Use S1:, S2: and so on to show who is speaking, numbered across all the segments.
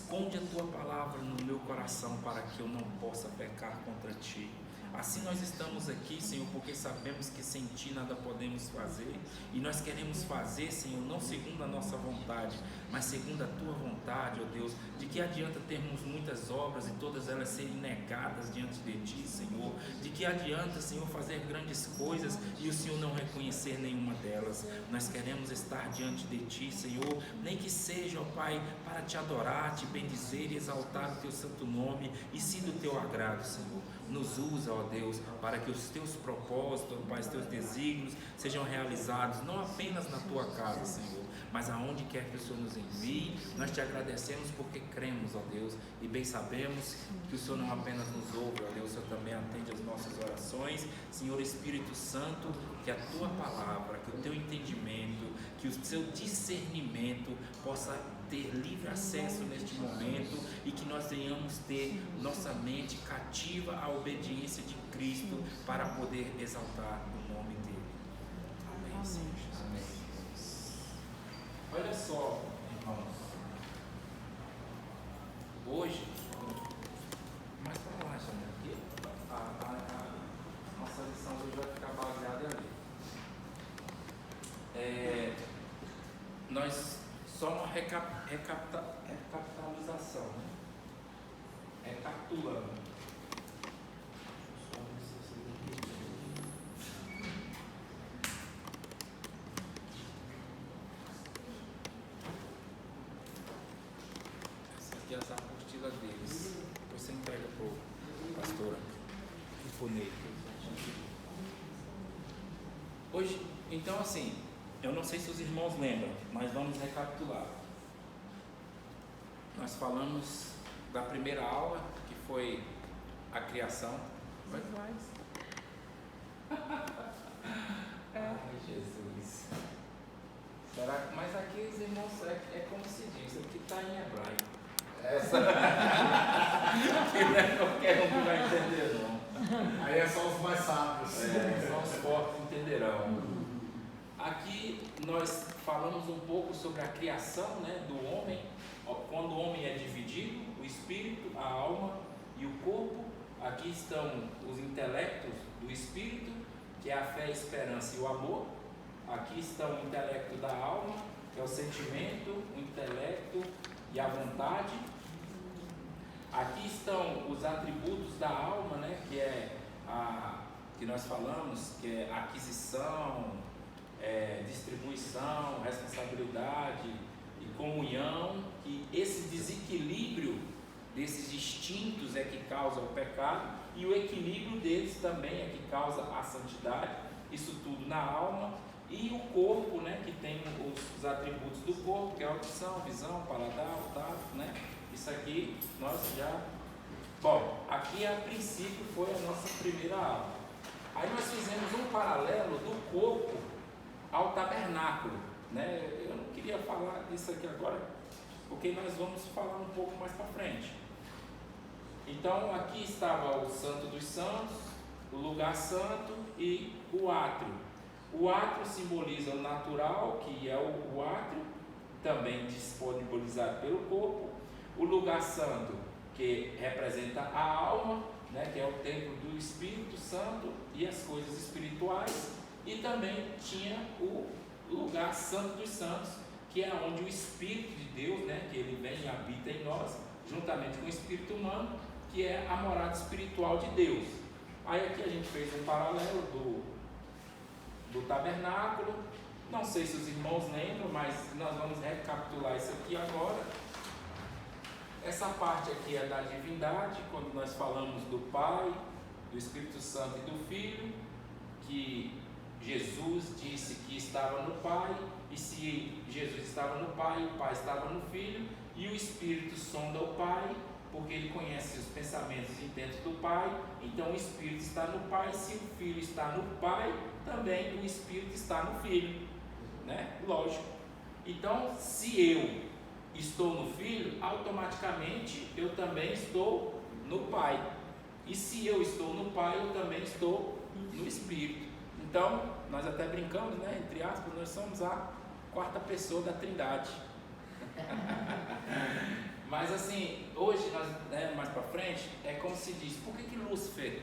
S1: esconde a tua palavra no meu coração para que eu não possa pecar contra ti. Assim nós estamos aqui, Senhor, porque sabemos que sem Ti nada podemos fazer, e nós queremos fazer, Senhor, não segundo a nossa vontade, mas segundo a Tua vontade, ó Deus. De que adianta termos muitas obras e todas elas serem negadas diante de Ti, Senhor? De que adianta, Senhor, fazer grandes coisas e o Senhor não reconhecer nenhuma delas? Nós queremos estar diante de Ti, Senhor, nem que seja, ó Pai, para Te adorar, Te bendizer e exaltar o Teu santo nome, e se do Teu agrado, Senhor. Nos usa, ó Deus, para que os Teus propósitos, Pai, os Teus desígnios sejam realizados, não apenas na Tua casa, Senhor, mas aonde quer que o Senhor nos envie. Nós Te agradecemos porque cremos, ó Deus, e bem sabemos que o Senhor não apenas nos ouve, ó Deus, o Senhor também atende as nossas orações. Senhor Espírito Santo, que a Tua palavra, que o Teu entendimento, que o Seu discernimento possa ter livre acesso neste momento, e que nós venhamos ter nossa mente cativa à obediência de Cristo para poder exaltar o nome dele. Amém, Senhor. Amém. Olha só, irmãos, hoje, mais para lá, Janela, aqui, a nossa lição hoje vai ficar baseada ali. Nós só uma recapitalização, né? Recapitulando. Essa aqui é as apostilas deles. Depois você entrega para o pastor Ifonei. Hoje, então assim, eu não sei se os irmãos lembram, mas vamos recapitular. Nós falamos da primeira aula, que foi a criação. Ai, Jesus. Será? Mas aqui os irmãos, é como se diz, aqui está em hebraico. Essa aqui não é qualquer um que vai entender, não.
S2: Aí é só os mais sábios.
S1: Só os fortes entenderão. Aqui nós falamos um pouco sobre a criação, né, do homem, quando o homem é dividido, o espírito, a alma e o corpo. Aqui estão os intelectos do espírito, que é a fé, a esperança e o amor. Aqui estão o intelecto da alma, que é o sentimento, o intelecto e a vontade. Aqui estão os atributos da alma, né, que é que nós falamos, que é aquisição, distribuição, responsabilidade e comunhão, que esse desequilíbrio desses instintos é que causa o pecado, e o equilíbrio deles também é que causa a santidade. Isso tudo na alma. E o corpo, né, que tem os atributos do corpo, que é a audição, visão, paladar, olfato, né? Isso aqui nós já... Bom, aqui a princípio foi a nossa primeira aula. Aí nós fizemos um paralelo do corpo ao tabernáculo, né? Eu não queria falar disso aqui agora, porque nós vamos falar um pouco mais para frente. Então aqui estava o Santo dos Santos, o lugar santo e o átrio. O átrio simboliza o natural, que é o átrio, também disponibilizado pelo corpo. O lugar santo, que representa a alma, né, que é o templo do Espírito Santo e as coisas espirituais. E também tinha o lugar santo dos santos, que é onde o Espírito de Deus, né, que ele vem e habita em nós, juntamente com o Espírito humano, que é a morada espiritual de Deus. Aí aqui a gente fez um paralelo do tabernáculo. Não sei se os irmãos lembram, mas nós vamos recapitular isso aqui agora. Essa parte aqui é da divindade, quando nós falamos do Pai, do Espírito Santo e do Filho, que Jesus disse que estava no Pai, e se Jesus estava no Pai, o Pai estava no Filho, e o Espírito sonda o Pai, porque ele conhece os pensamentos e intentos do Pai. Então o Espírito está no Pai. Se o Filho está no Pai, também o Espírito está no Filho, né? Lógico. Então, se eu estou no Filho, automaticamente eu também estou no Pai. E se eu estou no Pai, eu também estou no Espírito. Então, nós até brincamos, né? Entre aspas, nós somos a quarta pessoa da Trindade. Mas Mas assim, hoje, mais para frente, é como se diz, por que Lúcifer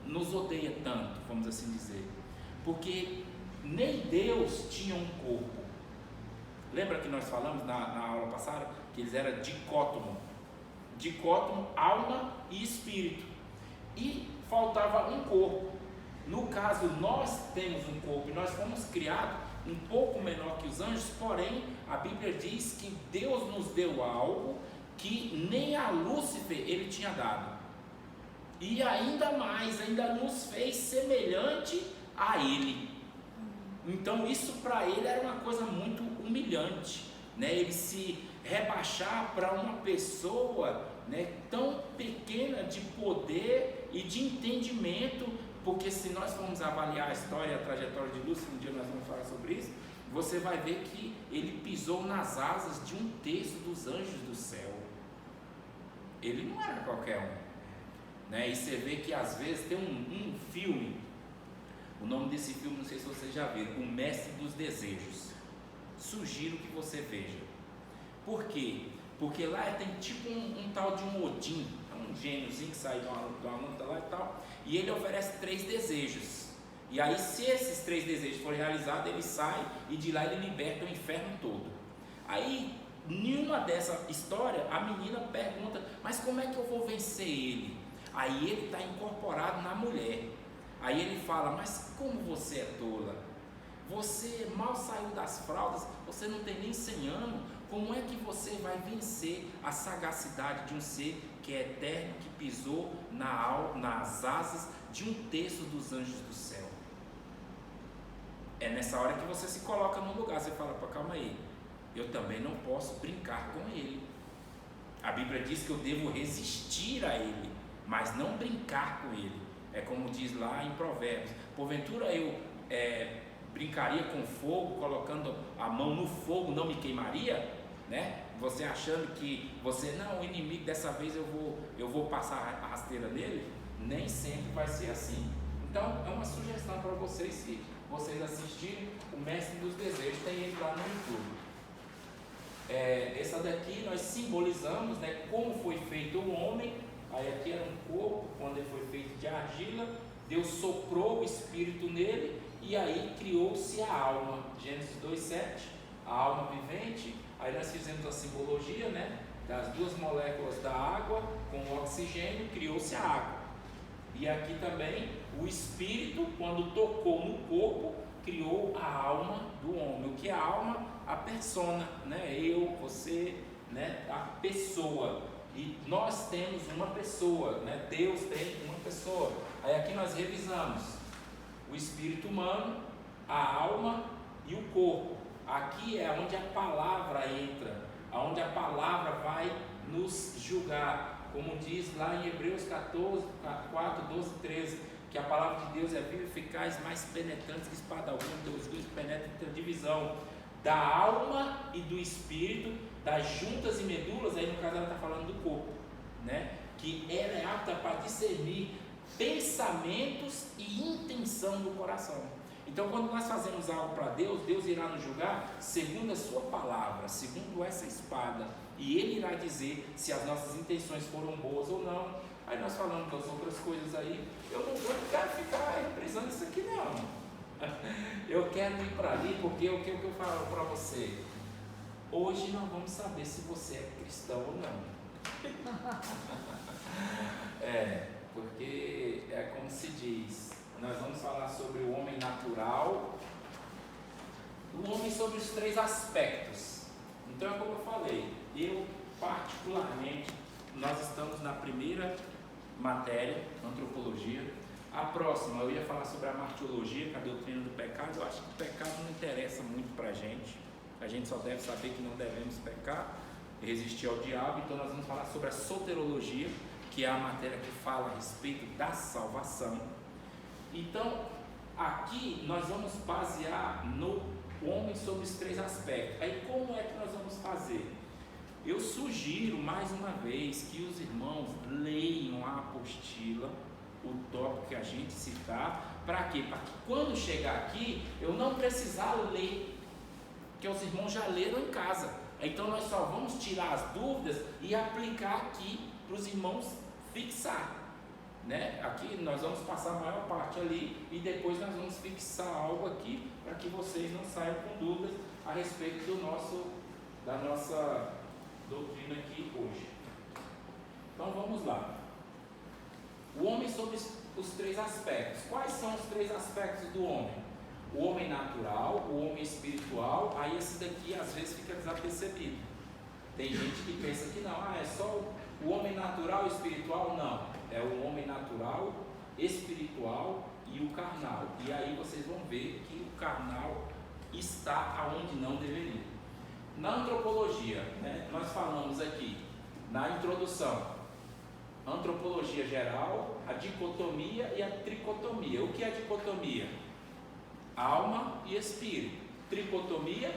S1: nos odeia tanto, vamos assim dizer? Porque nem Deus tinha um corpo. Lembra que nós falamos na aula passada que eles eram dicótomo, alma e espírito, e faltava um corpo. No caso, nós temos um corpo e nós fomos criados um pouco menor que os anjos, porém a Bíblia diz que Deus nos deu algo que nem a Lúcifer ele tinha dado, e ainda mais, ainda nos fez semelhante a ele. Então isso para ele era uma coisa muito humilhante, né? Ele se rebaixar para uma pessoa, né, tão pequena de poder e de entendimento, porque se nós formos avaliar a história e a trajetória de Lúcifer, um dia nós vamos falar sobre isso, você vai ver que ele pisou nas asas de 1/3 dos anjos do céu. Ele não era qualquer um, né? E você vê que às vezes tem um filme, o nome desse filme, não sei se vocês já viram, O Mestre dos Desejos. Sugiro que você veja. Por quê? Porque lá tem tipo um tal de um Odin, um gêniozinho que sai de uma luta lá e tal, e ele oferece 3 desejos. E aí, se esses 3 desejos forem realizados, ele sai e de lá ele liberta o inferno todo. Aí, em uma dessa história, a menina pergunta: mas como é que eu vou vencer ele? Aí ele está incorporado na mulher. Aí ele fala: mas como você é tola? Você mal saiu das fraldas, você não tem nem 100 anos. Como é que você vai vencer a sagacidade de um ser que é eterno, que pisou nas asas de 1/3 dos anjos do céu? É nessa hora que você se coloca no lugar, você fala: pô, calma aí, eu também não posso brincar com ele. A Bíblia diz que eu devo resistir a ele, mas não brincar com ele. É como diz lá em Provérbios: porventura eu brincaria com fogo, colocando a mão no fogo, não me queimaria? Né? Você achando que você, não, o inimigo dessa vez eu vou passar a rasteira nele? Nem sempre vai ser assim. Então é uma sugestão para vocês, se vocês assistirem O Mestre dos Desejos, tem ele lá no YouTube. Essa daqui nós simbolizamos, né, como foi feito o homem. Aí aqui era um corpo, quando ele foi feito de argila, Deus soprou o espírito nele e aí criou-se a alma. Gênesis 2:7, a alma vivente. Aí nós fizemos a simbologia, né, das 2 moléculas da água com o oxigênio, criou-se a água. E aqui também o espírito, quando tocou no corpo, criou a alma do homem. O que é a alma? A persona, né? Eu, você, né? A pessoa. E nós temos uma pessoa, né? Deus tem uma pessoa. Aí aqui nós revisamos o espírito humano, a alma e o corpo. Aqui é onde a palavra entra, onde a palavra vai nos julgar, como diz lá em Hebreus 4, 12, 13, que a palavra de Deus é viva, eficaz, mais penetrante que espada alguma, Deus penetra entre a divisão da alma e do espírito, das juntas e medulas. Aí no caso ela está falando do corpo, né? Que ela é apta para discernir pensamentos e intenção do coração. Então quando nós fazemos algo para Deus, Deus irá nos julgar segundo a sua palavra, segundo essa espada, e Ele irá dizer se as nossas intenções foram boas ou não. Aí nós falamos das outras coisas aí. Eu não quero ficar reprisando isso aqui não. Eu quero ir para ali, porque o que eu falo para você? Hoje nós vamos saber se você é cristão ou não. Porque é como se diz, nós vamos falar sobre o homem natural, o homem sobre os 3 aspectos. Então é como eu falei, eu particularmente, nós estamos na primeira matéria, antropologia. A próxima eu ia falar sobre a martiologia, que é a doutrina do pecado. Eu acho que o pecado não interessa muito para a gente só deve saber que não devemos pecar, resistir ao diabo. Então nós vamos falar sobre a soterologia, que é a matéria que fala a respeito da salvação. Então aqui nós vamos basear no homem sobre os 3 aspectos. Aí como é que nós vamos fazer? Eu sugiro mais uma vez que os irmãos leiam a apostila, o tópico que a gente citar. Para quê? Para que quando chegar aqui eu não precisar ler, que os irmãos já leram em casa. Então nós só vamos tirar as dúvidas e aplicar aqui para os irmãos fixar, né? Aqui nós vamos passar a maior parte ali e depois nós vamos fixar algo aqui para que vocês não saiam com dúvidas a respeito da nossa doutrina aqui hoje. Então vamos lá. O homem sob os três aspectos. Quais são os três aspectos do homem? O homem natural, o homem espiritual. Aí esse daqui às vezes fica desapercebido. Tem gente que pensa que não, é só o homem natural e espiritual. Não, é o homem natural, espiritual e o carnal. E aí vocês vão ver que o carnal está aonde não deveria. Na antropologia, né, nós falamos aqui na introdução, antropologia geral, a dicotomia e a tricotomia. O que é dicotomia? Alma e espírito. Tricotomia,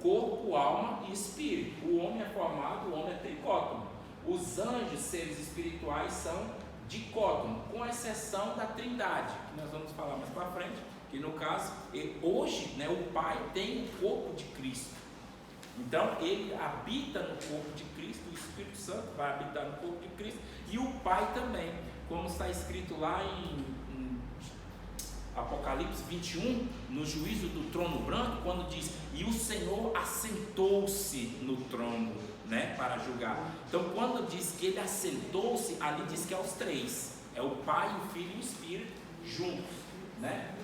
S1: corpo, alma e espírito. O homem é formado, o homem é tricótomo. Os anjos, seres espirituais, são dicótomos, com exceção da trindade, que nós vamos falar mais para frente, que no caso, hoje, né, o Pai tem o corpo de Cristo. Então ele habita no corpo de Cristo, o Espírito Santo vai habitar no corpo de Cristo e o Pai também, como está escrito lá em Apocalipse 21, no juízo do trono branco, quando diz, e o Senhor assentou-se no trono, né, para julgar. Então quando diz que ele assentou-se, ali diz que é os três, é o Pai, o Filho e o Espírito juntos, né?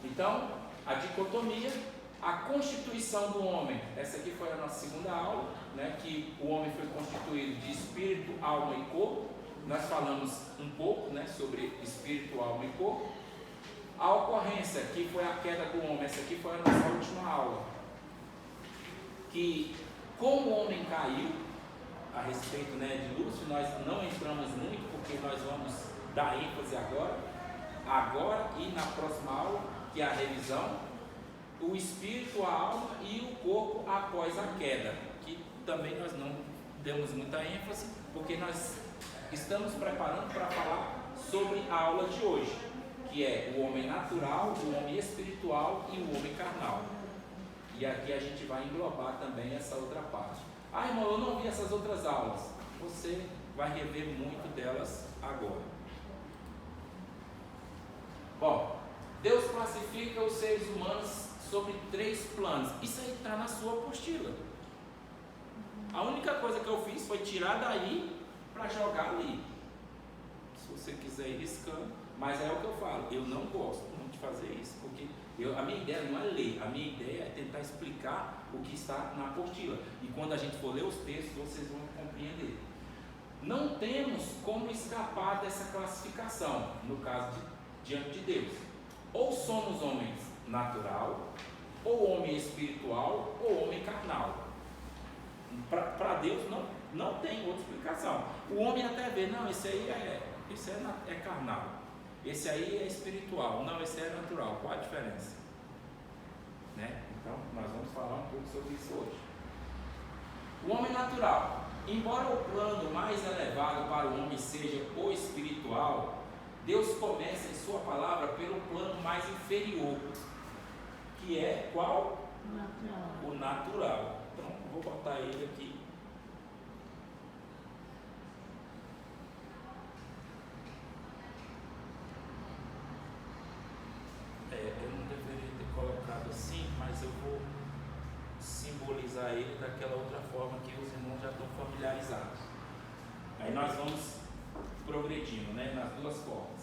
S1: Então a dicotomia, a constituição do homem, essa aqui foi a nossa segunda aula, né, que o homem foi constituído de espírito, alma e corpo. Nós falamos um pouco, né, sobre espírito, alma e corpo. A ocorrência, que foi a queda do homem, essa aqui foi a nossa última aula, que como o homem caiu, a respeito, né, de Lúcifer, nós não entramos muito, porque nós vamos dar ênfase agora e na próxima aula, que é a revisão, o espírito, a alma e o corpo após a queda, que também nós não demos muita ênfase, porque nós estamos preparando para falar sobre a aula de hoje, que é o homem natural, o homem espiritual e o homem carnal. E aqui a gente vai englobar também essa outra parte. Ah, irmão, eu não vi essas outras aulas. Você vai rever muito delas agora. Bom, Deus classifica os seres humanos sobre três planos. Isso aí está na sua apostila. A única coisa que eu fiz foi tirar daí para jogar ali. Se você quiser ir riscando, mas é o que eu falo, eu não gosto muito de fazer isso, porque a minha ideia não é ler, a minha ideia é tentar explicar o que está na apostila. E quando a gente for ler os textos, vocês vão compreender. Não temos como escapar dessa classificação, no caso diante de Deus. Ou somos homens natural, ou homem espiritual, ou homem carnal. Para Deus não tem outra explicação. O homem até vê, não, esse aí é carnal, esse aí é espiritual, não, esse é natural. Qual a diferença? Né? Então nós vamos falar um pouco sobre isso hoje. O homem natural, embora o plano mais elevado para o homem seja o espiritual, Deus começa em sua palavra pelo plano mais inferior, que é qual? O natural. Então, vou botar ele aqui. Eu não deveria ter colocado assim, mas eu vou simbolizar ele daquela outra forma que os irmãos já estão familiarizados. Aí nós vamos progredindo, né, nas duas formas.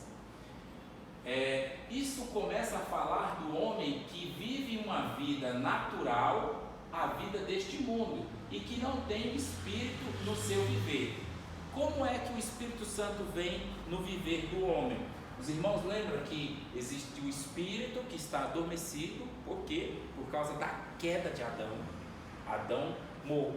S1: Isso começa a falar do homem que vive uma vida natural, a vida deste mundo, e que não tem o Espírito no seu viver. Como é que o Espírito Santo vem no viver do homem? Os irmãos lembram que existe o Espírito que está adormecido, por quê? Por causa da queda de Adão. Adão,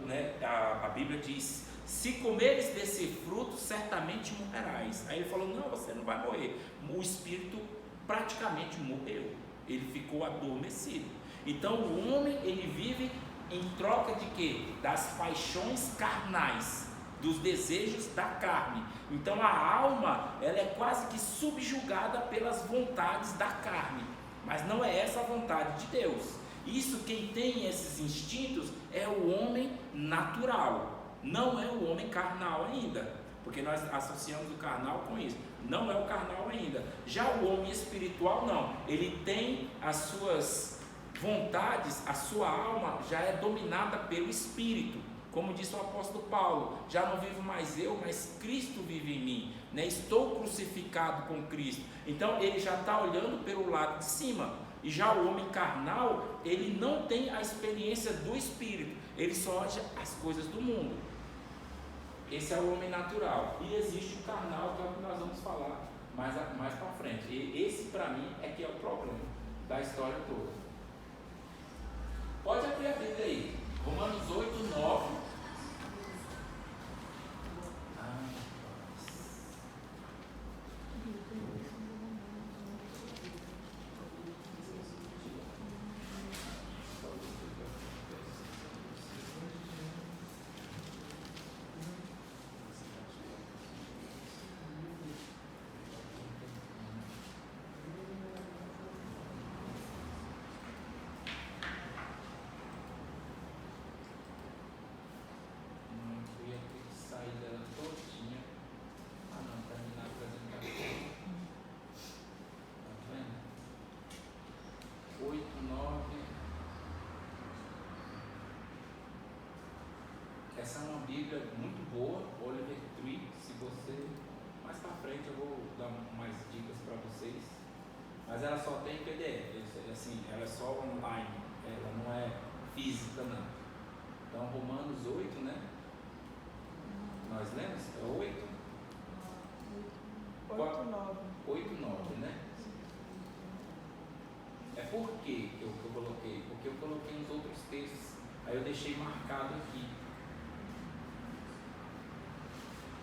S1: né, a Bíblia diz, se comeres desse fruto, certamente morrerás. Aí ele falou, não, você não vai morrer. O Espírito praticamente morreu, ele ficou adormecido. Então o homem, ele vive em troca de quê? Das paixões carnais, dos desejos da carne. Então a alma, ela é quase que subjugada pelas vontades da carne, mas não é essa a vontade de Deus. Isso, quem tem esses instintos é o homem natural, não é o homem carnal ainda, porque nós associamos o carnal com isso. Não é o carnal ainda. Já o homem espiritual não, ele tem as suas vontades, a sua alma já é dominada pelo Espírito, como disse o apóstolo Paulo: já não vivo mais eu, mas Cristo vive em mim, né? Estou crucificado com Cristo. Então ele já está olhando pelo lado de cima. E já o homem carnal, ele não tem a experiência do Espírito, ele só olha as coisas do mundo. Esse é o homem natural. E existe o carnal, que é o que nós vamos falar mais para frente. E esse, para mim, é que é o problema da história toda. Pode abrir a Bíblia aí. Romanos 8, 9. Essa é uma Bíblia muito boa, Oliver Tree. Se você, mais para frente eu vou dar mais dicas para vocês, mas ela só tem PDF, assim, ela é só online, ela não é física não. Então Romanos 8, né? Nós lemos? É 8? 8, 9, né? É por que eu coloquei? Porque eu coloquei uns outros textos, aí eu deixei marcado aqui.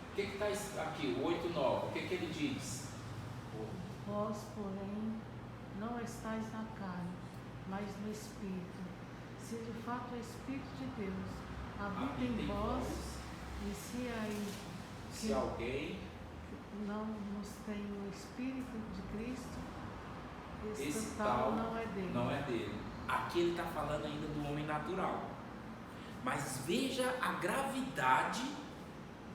S1: O que está aqui, o 8, 9, o que ele diz?
S2: Vós, porém, não estáis na carne, mas no Espírito. Se de fato o Espírito de Deus habita em vós, e se
S1: alguém
S2: não nos tem o Espírito de Cristo,
S1: esse
S2: tal não é dele.
S1: Não é dele. Aqui ele está falando ainda do homem natural. Mas veja a gravidade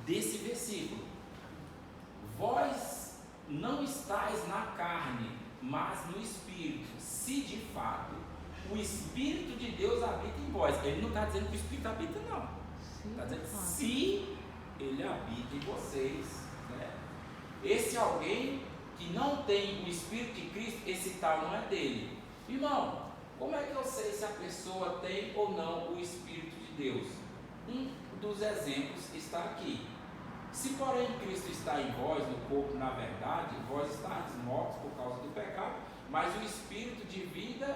S1: desse versículo. Vós não estáis na carne, mas no Espírito, se de fato o Espírito de Deus habita em vós. Ele não está dizendo que o Espírito habita, não. Está dizendo se ele habita em vocês, né? Esse alguém que não tem o Espírito de Cristo, esse tal não é dele. Irmão, como é que eu sei se a pessoa tem ou não o Espírito de Deus? Um dos exemplos está aqui. Se porém Cristo está em vós, no corpo, na verdade, vós estáis mortos por causa do pecado, mas o Espírito de vida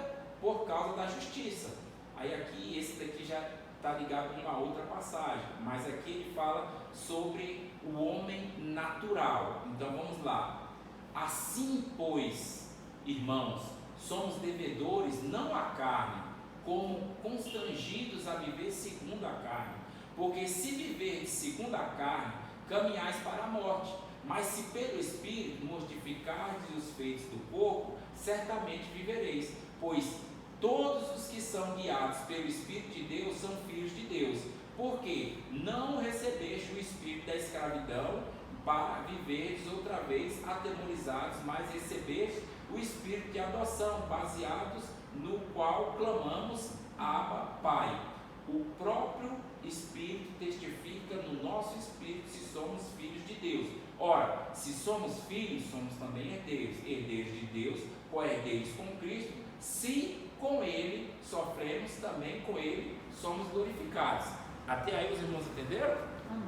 S1: por causa da justiça. Aí aqui, esse daqui já está ligado com uma outra passagem, mas aqui ele fala sobre o homem natural. Então vamos lá. Assim, pois, irmãos, somos devedores não à carne, como constrangidos a viver segundo a carne. Porque se viver segundo a carne, caminhais para a morte. Mas se pelo Espírito mortificardes os feitos do corpo, certamente vivereis. Pois todos os que são guiados pelo Espírito de Deus são filhos de Deus. Porque não recebeste o espírito da escravidão para viverdes outra vez atemorizados, mas recebeste o espírito de adoção, baseados no qual clamamos Abba, Pai. O próprio Espírito testifica no nosso espírito se somos filhos de Deus. Ora, se somos filhos, somos também herdeiros, herdeiros de Deus, co-herdeiros com Cristo. Se com Ele sofremos, também com Ele somos glorificados. Até aí os irmãos entenderam?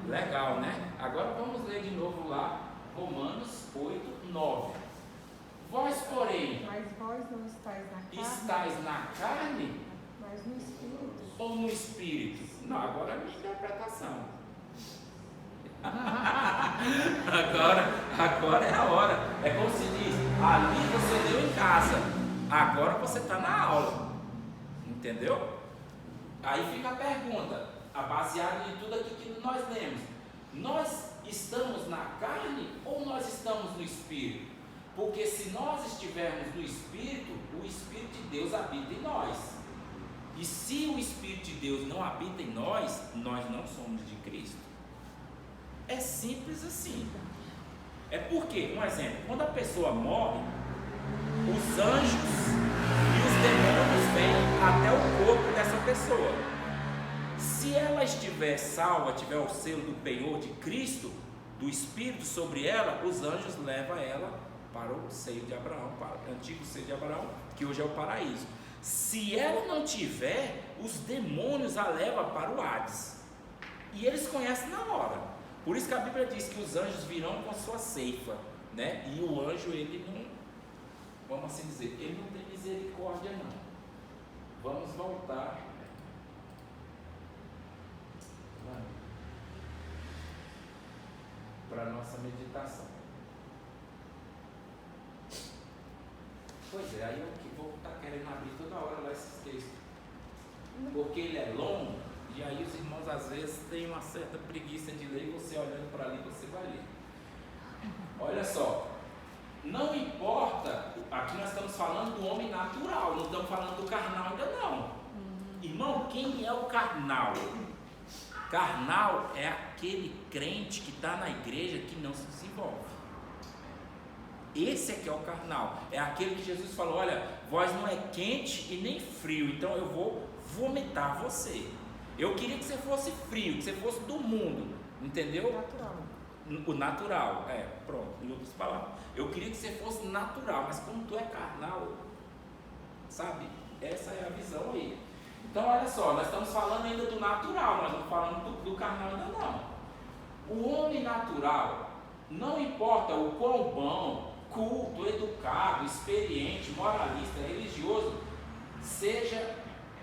S1: Legal, né? Agora vamos ler de novo lá, Romanos 8, 9. Vós, porém,
S3: mas vós não estáis na carne,
S1: estáis na carne,
S3: mas no Espírito.
S1: Ou no Espírito? Não, agora é a minha interpretação. agora é a hora. É como se diz, ali você deu em casa, agora você está na aula. Entendeu? Aí fica a pergunta, baseada em tudo aquilo que nós lemos. Nós estamos na carne ou nós estamos no Espírito? Porque se nós estivermos no Espírito, o Espírito de Deus habita em nós. E se o Espírito de Deus não habita em nós, nós não somos de Cristo. É simples assim. É porque, um exemplo, quando a pessoa morre, os anjos e os demônios vêm até o corpo dessa pessoa. Se ela estiver salva, tiver o selo do penhor de Cristo, do Espírito sobre ela, os anjos levam ela para o seio de Abraão, para o antigo seio de Abraão, que hoje é o paraíso. Se ela não tiver, os demônios a levam para o Hades. E eles conhecem na hora. Por isso que a Bíblia diz que os anjos virão com sua ceifa, né? E o anjo, ele não, vamos assim dizer, ele não tem misericórdia não. Vamos voltar para a nossa meditação. Pois é, aí eu vou estar querendo abrir toda hora lá esses textos, porque ele é longo, e aí os irmãos às vezes têm uma certa preguiça de ler, e você olhando para ali, você vai ler. Olha só, não importa, aqui nós estamos falando do homem natural, não estamos falando do carnal ainda não. Irmão, quem é o carnal? Carnal é aquele crente que está na igreja que não se desenvolve. Esse é que é o carnal. É aquele que Jesus falou: olha, vós não é quente e nem frio, então eu vou vomitar você. Eu queria que você fosse frio, que você fosse do mundo, entendeu?
S3: Natural.
S1: O natural, pronto, em outras palavras. Eu queria que você fosse natural, mas como tu é carnal, sabe? Essa é a visão aí. Então olha só, nós estamos falando ainda do natural, nós não estamos falando do carnal ainda não. O homem natural, não importa o quão bom, culto, educado, experiente, moralista, religioso seja,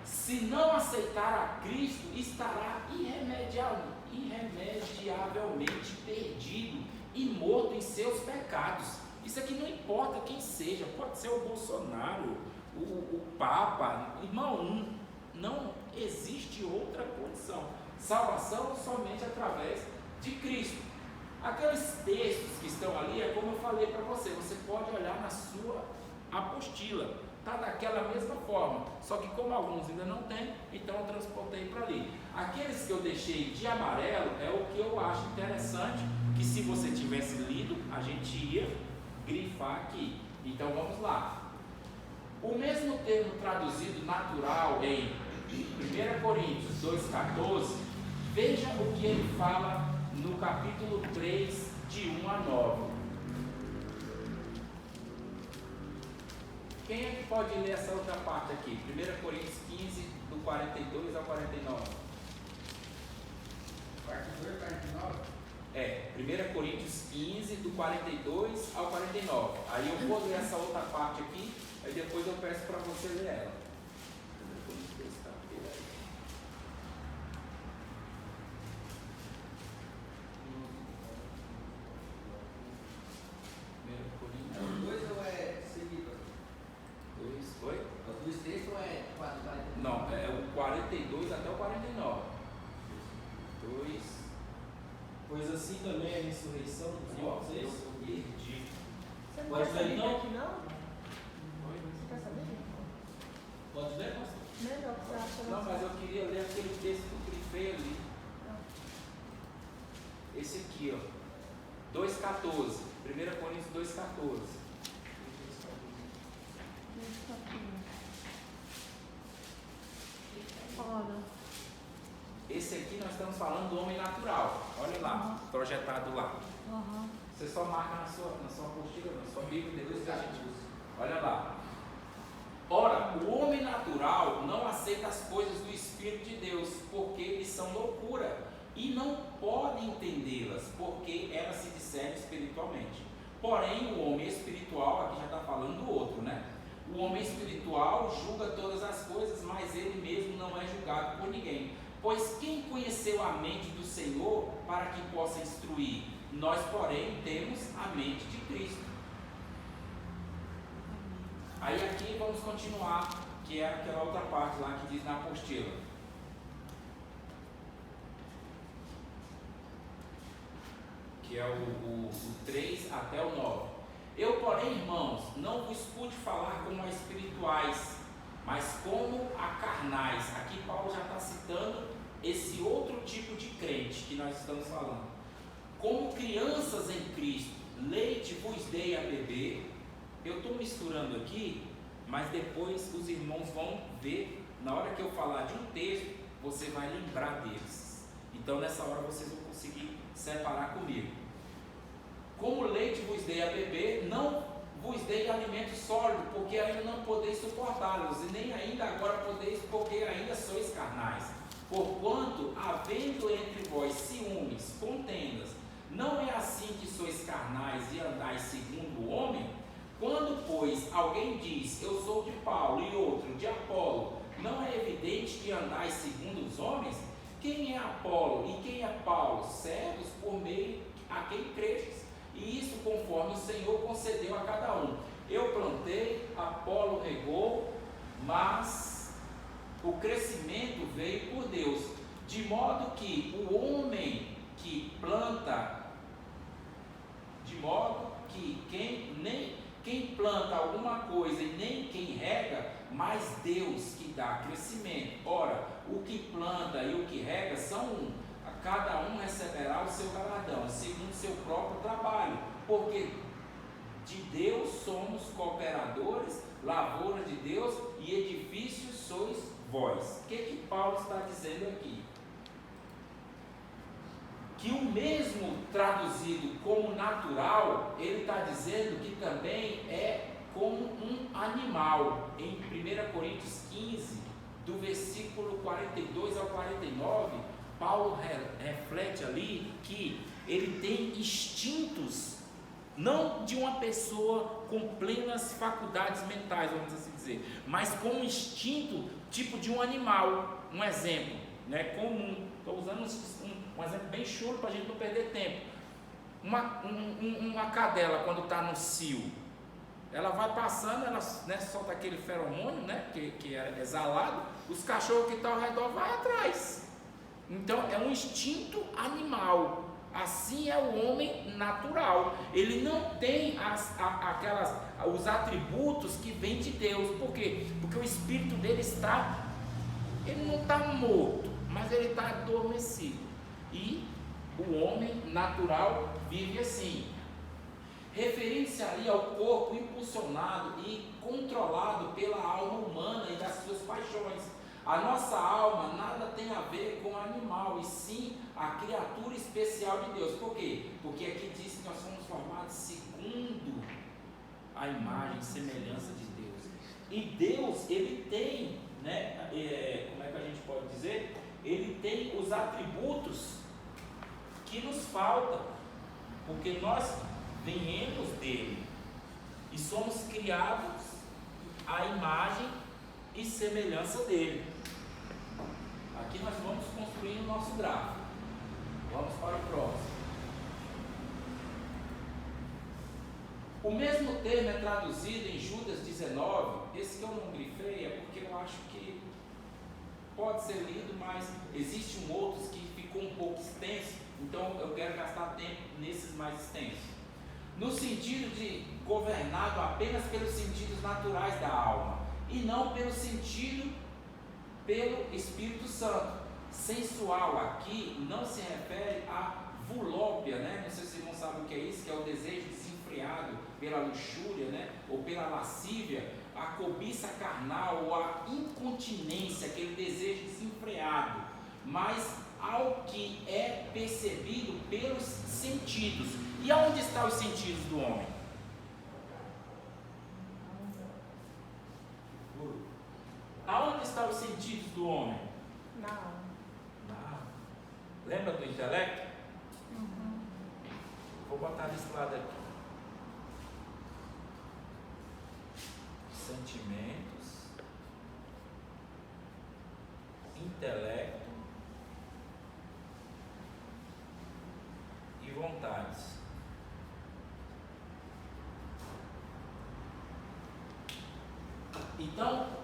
S1: se não aceitar a Cristo, estará irremediavelmente perdido e morto em seus pecados. Isso aqui não importa quem seja, pode ser o Bolsonaro, o Papa, irmão, não existe outra condição. Salvação somente através de Cristo. Aqueles textos que estão ali, é como eu falei para você, você pode olhar na sua apostila, está daquela mesma forma, só que como alguns ainda não tem, então eu transportei para ali. Aqueles que eu deixei de amarelo é o que eu acho interessante, que se você tivesse lido, a gente ia grifar aqui. Então vamos lá. O mesmo termo traduzido natural em 1 Coríntios 2,14, veja o que ele fala no capítulo 3, de 1 a 9. Quem é que pode ler essa outra parte aqui? 1 Coríntios 15, do 42 ao 49.
S4: 42 49?
S1: 1 Coríntios 15, do 42 ao 49. Aí eu vou ler essa outra parte aqui, aí depois eu peço para você ler ela. 1 Coríntios 2,
S4: Dois ou é seguido?
S1: Oi?
S4: Os dois textos ou é 49?
S1: Não, é o 42 até o 49. 2.
S5: Pois assim também a ressurreição dos mortos, é isso?
S1: Perdi.
S3: Você não
S5: Pode
S3: quer
S5: ler,
S3: saber
S5: então?
S3: aqui não? Você quer saber?
S5: Pode ler, pastor?
S3: Melhor que você acha.
S1: Não, mas eu queria ler aquele texto que eu grifei ali. Esse aqui, ó. 2,14. 1 Coríntios 2,14.
S2: Ora,
S1: Esse aqui nós estamos falando do homem natural. Olha lá, projetado lá. Você só marca na sua apostila, na sua Bíblia, depois que a gente usa. Olha lá. Ora, o homem natural não aceita as coisas do Espírito de Deus, porque eles são loucura, e não pode entendê-las, porque elas se discernem espiritualmente. Porém, o homem espiritual, aqui já está falando do outro, né? O homem espiritual julga todas as coisas, mas ele mesmo não é julgado por ninguém. Pois quem conheceu a mente do Senhor para que possa instruir? Nós, porém, temos a mente de Cristo. Aí aqui vamos continuar, que é aquela outra parte lá que diz na apostila. Que é o 3 até o 9. Eu, porém, irmãos, não vos pude falar como a espirituais, mas como a carnais. Aqui Paulo já está citando esse outro tipo de crente que nós estamos falando. Como crianças em Cristo, leite vos dei a beber. Eu estou misturando aqui, mas depois os irmãos vão ver, na hora que eu falar de um texto, você vai lembrar deles. Então nessa hora vocês vão conseguir separar comigo. Como leite vos dei a beber, não vos dei alimento sólido, porque ainda não podeis suportá-los, e nem ainda agora podeis, porque ainda sois carnais. Porquanto, havendo entre vós ciúmes, contendas, não é assim que sois carnais e andais segundo o homem? Quando, pois, alguém diz, eu sou de Paulo, e outro de Apolo, não é evidente que andais segundo os homens? Quem é Apolo e quem é Paulo? Servos por meio a quem crestes, e isso conforme o Senhor concedeu a cada um. Eu plantei, Apolo regou, mas o crescimento veio por Deus, de modo que o homem que planta, de modo que quem planta alguma coisa e nem quem rega, mas Deus que dá crescimento. Ora, o que planta e o que rega são um, cada um receberá o seu galardão, segundo o seu próprio trabalho, porque de Deus somos cooperadores, lavoura de Deus e edifícios sois vós. O que Paulo está dizendo aqui? Que o mesmo traduzido como natural, ele está dizendo que também é como um animal. Em 1 Coríntios 15, do versículo 42 ao 49, Paulo reflete ali que ele tem instintos, não de uma pessoa com plenas faculdades mentais, vamos assim dizer, mas com um instinto tipo de um animal. Um exemplo, né, comum. Estou usando um exemplo bem chulo para a gente não perder tempo. Uma cadela, quando está no cio, ela vai passando, ela, né, solta aquele feromônio, né, que é exalado, os cachorros que estão ao redor vão atrás. Então é um instinto animal. Assim é o homem natural. Ele não tem os atributos que vêm de Deus. Por quê? Porque o espírito dele ele não está morto, mas ele está adormecido. E o homem natural vive assim, referindo-se ali ao corpo impulsionado e controlado pela alma humana e das suas paixões. A nossa alma nada tem a ver com o animal, e sim a criatura especial de Deus. Por quê? Porque aqui diz que nós somos formados segundo a imagem e semelhança de Deus. E Deus, ele tem, né, como é que a gente pode dizer? Ele tem os atributos que nos faltam, porque nós viemos dele e somos criados à imagem e semelhança dele. Aqui nós vamos construir o nosso gráfico. Vamos para o próximo. O mesmo termo é traduzido em Judas 19. Esse que eu não grifei é porque eu acho que pode ser lido, mas existe outros que ficou um pouco extenso, então eu quero gastar tempo nesses mais extensos. No sentido de governado apenas pelos sentidos naturais da alma, e não pelo Espírito Santo. Sensual aqui não se refere à vulópia, né? Não sei se vocês não sabem o que é isso, que é o desejo desenfreado pela luxúria, né? Ou pela lascívia, a cobiça carnal ou a incontinência, aquele desejo desenfreado, mas ao que é percebido pelos sentidos. E aonde estão os sentidos do homem? Aonde estão os sentidos do homem?
S3: Na alma.
S1: Lembra do intelecto? Vou botar desse lado aqui. Sentimentos, intelecto e vontades. Então,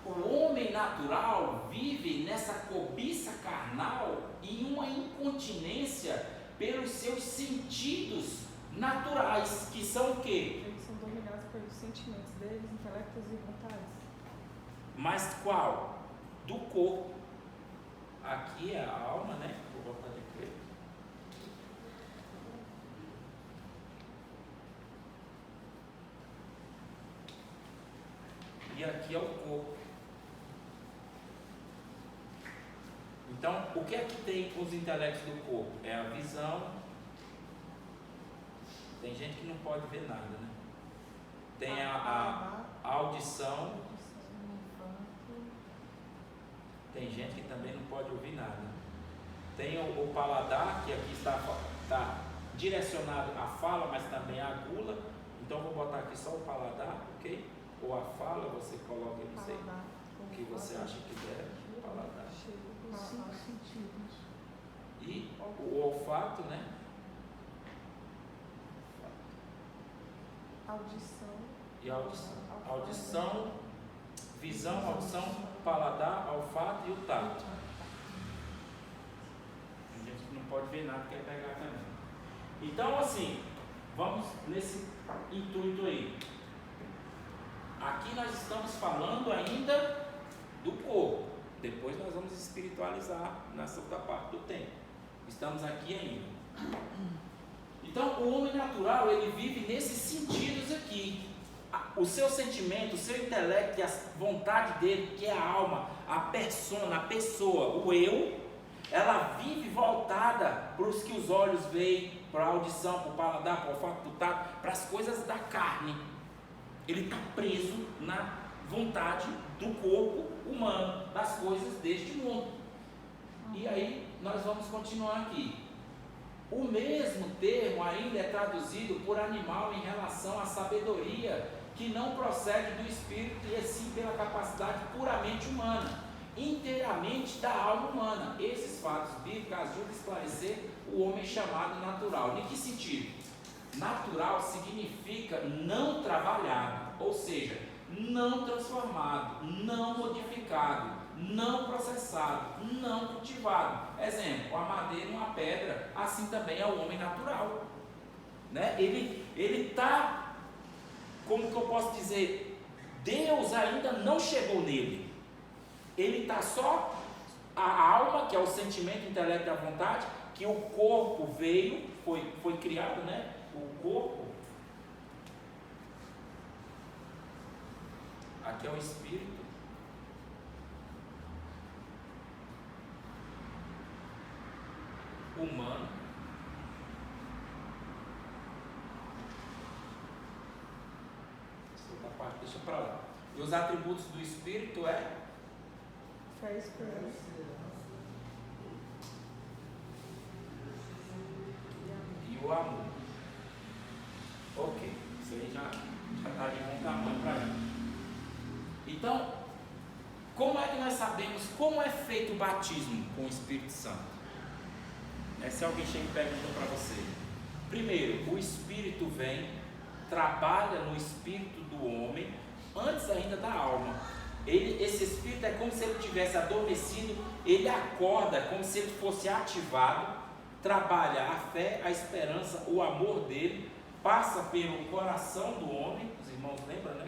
S1: o homem natural vive nessa cobiça carnal e uma incontinência pelos seus sentidos naturais, que são o quê?
S3: Eles são dominados pelos sentimentos deles, intelectos e vontades.
S1: Mas qual? Do corpo. Aqui é a alma, né? Vou botar de preto. E aqui é o corpo. Então, o que é que tem os intelectos do corpo? É a visão. Tem gente que não pode ver nada, né? Tem a audição. Tem gente que também não pode ouvir nada. Tem o paladar, que aqui está direcionado à fala, mas também à gula. Então, vou botar aqui só o paladar, ok? Ou a fala, você coloca, eu não sei o que você acha que deve. Paladar.
S2: Os 5 sentidos.
S1: E o olfato, né?
S3: Audição.
S1: E a audição. Audição, visão, audição, paladar, olfato e o tato. Tem gente que não pode ver nada, quer pegar também. Então, assim, vamos nesse intuito aí. Aqui nós estamos falando ainda do corpo. Depois nós vamos espiritualizar nessa outra parte do tempo. Estamos aqui ainda. Então, o homem natural, ele vive nesses sentidos aqui. O seu sentimento, o seu intelecto e a vontade dele, que é a alma, a persona, a pessoa, o eu, ela vive voltada para os que os olhos veem, para a audição, para o paladar, para o olfato, para o tato, para as coisas da carne. Ele está preso na vontade do corpo humano, das coisas deste mundo. E aí nós vamos continuar aqui. O mesmo termo ainda é traduzido por animal em relação à sabedoria, que não procede do espírito e sim pela capacidade puramente humana, inteiramente da alma humana. Esses fatos bíblicos ajudam a esclarecer o homem chamado natural. Em que sentido? Natural significa não trabalhado, ou seja, não transformado, não modificado, não processado, não cultivado. Exemplo, a madeira e uma pedra, assim também é o homem natural, né? Ele está, como que eu posso dizer, Deus ainda não chegou nele, ele está só a alma, que é o sentimento, o intelecto e a vontade, que o corpo veio, foi criado, né? O corpo, aqui é o espírito, humano, essa outra parte deixa para lá. E os atributos do espírito é
S3: Fé, esperança.
S1: e o amor. Ok, isso aí já está de bom tamanho para mim. Então, como é que nós sabemos como é feito o batismo com o Espírito Santo? Se alguém chega e pergunta para você. Primeiro, o Espírito vem, trabalha no Espírito do homem, antes ainda da alma. Esse Espírito é como se ele tivesse adormecido, ele acorda como se ele fosse ativado, trabalha a fé, a esperança, o amor dele, passa pelo coração do homem. Os irmãos lembram, né?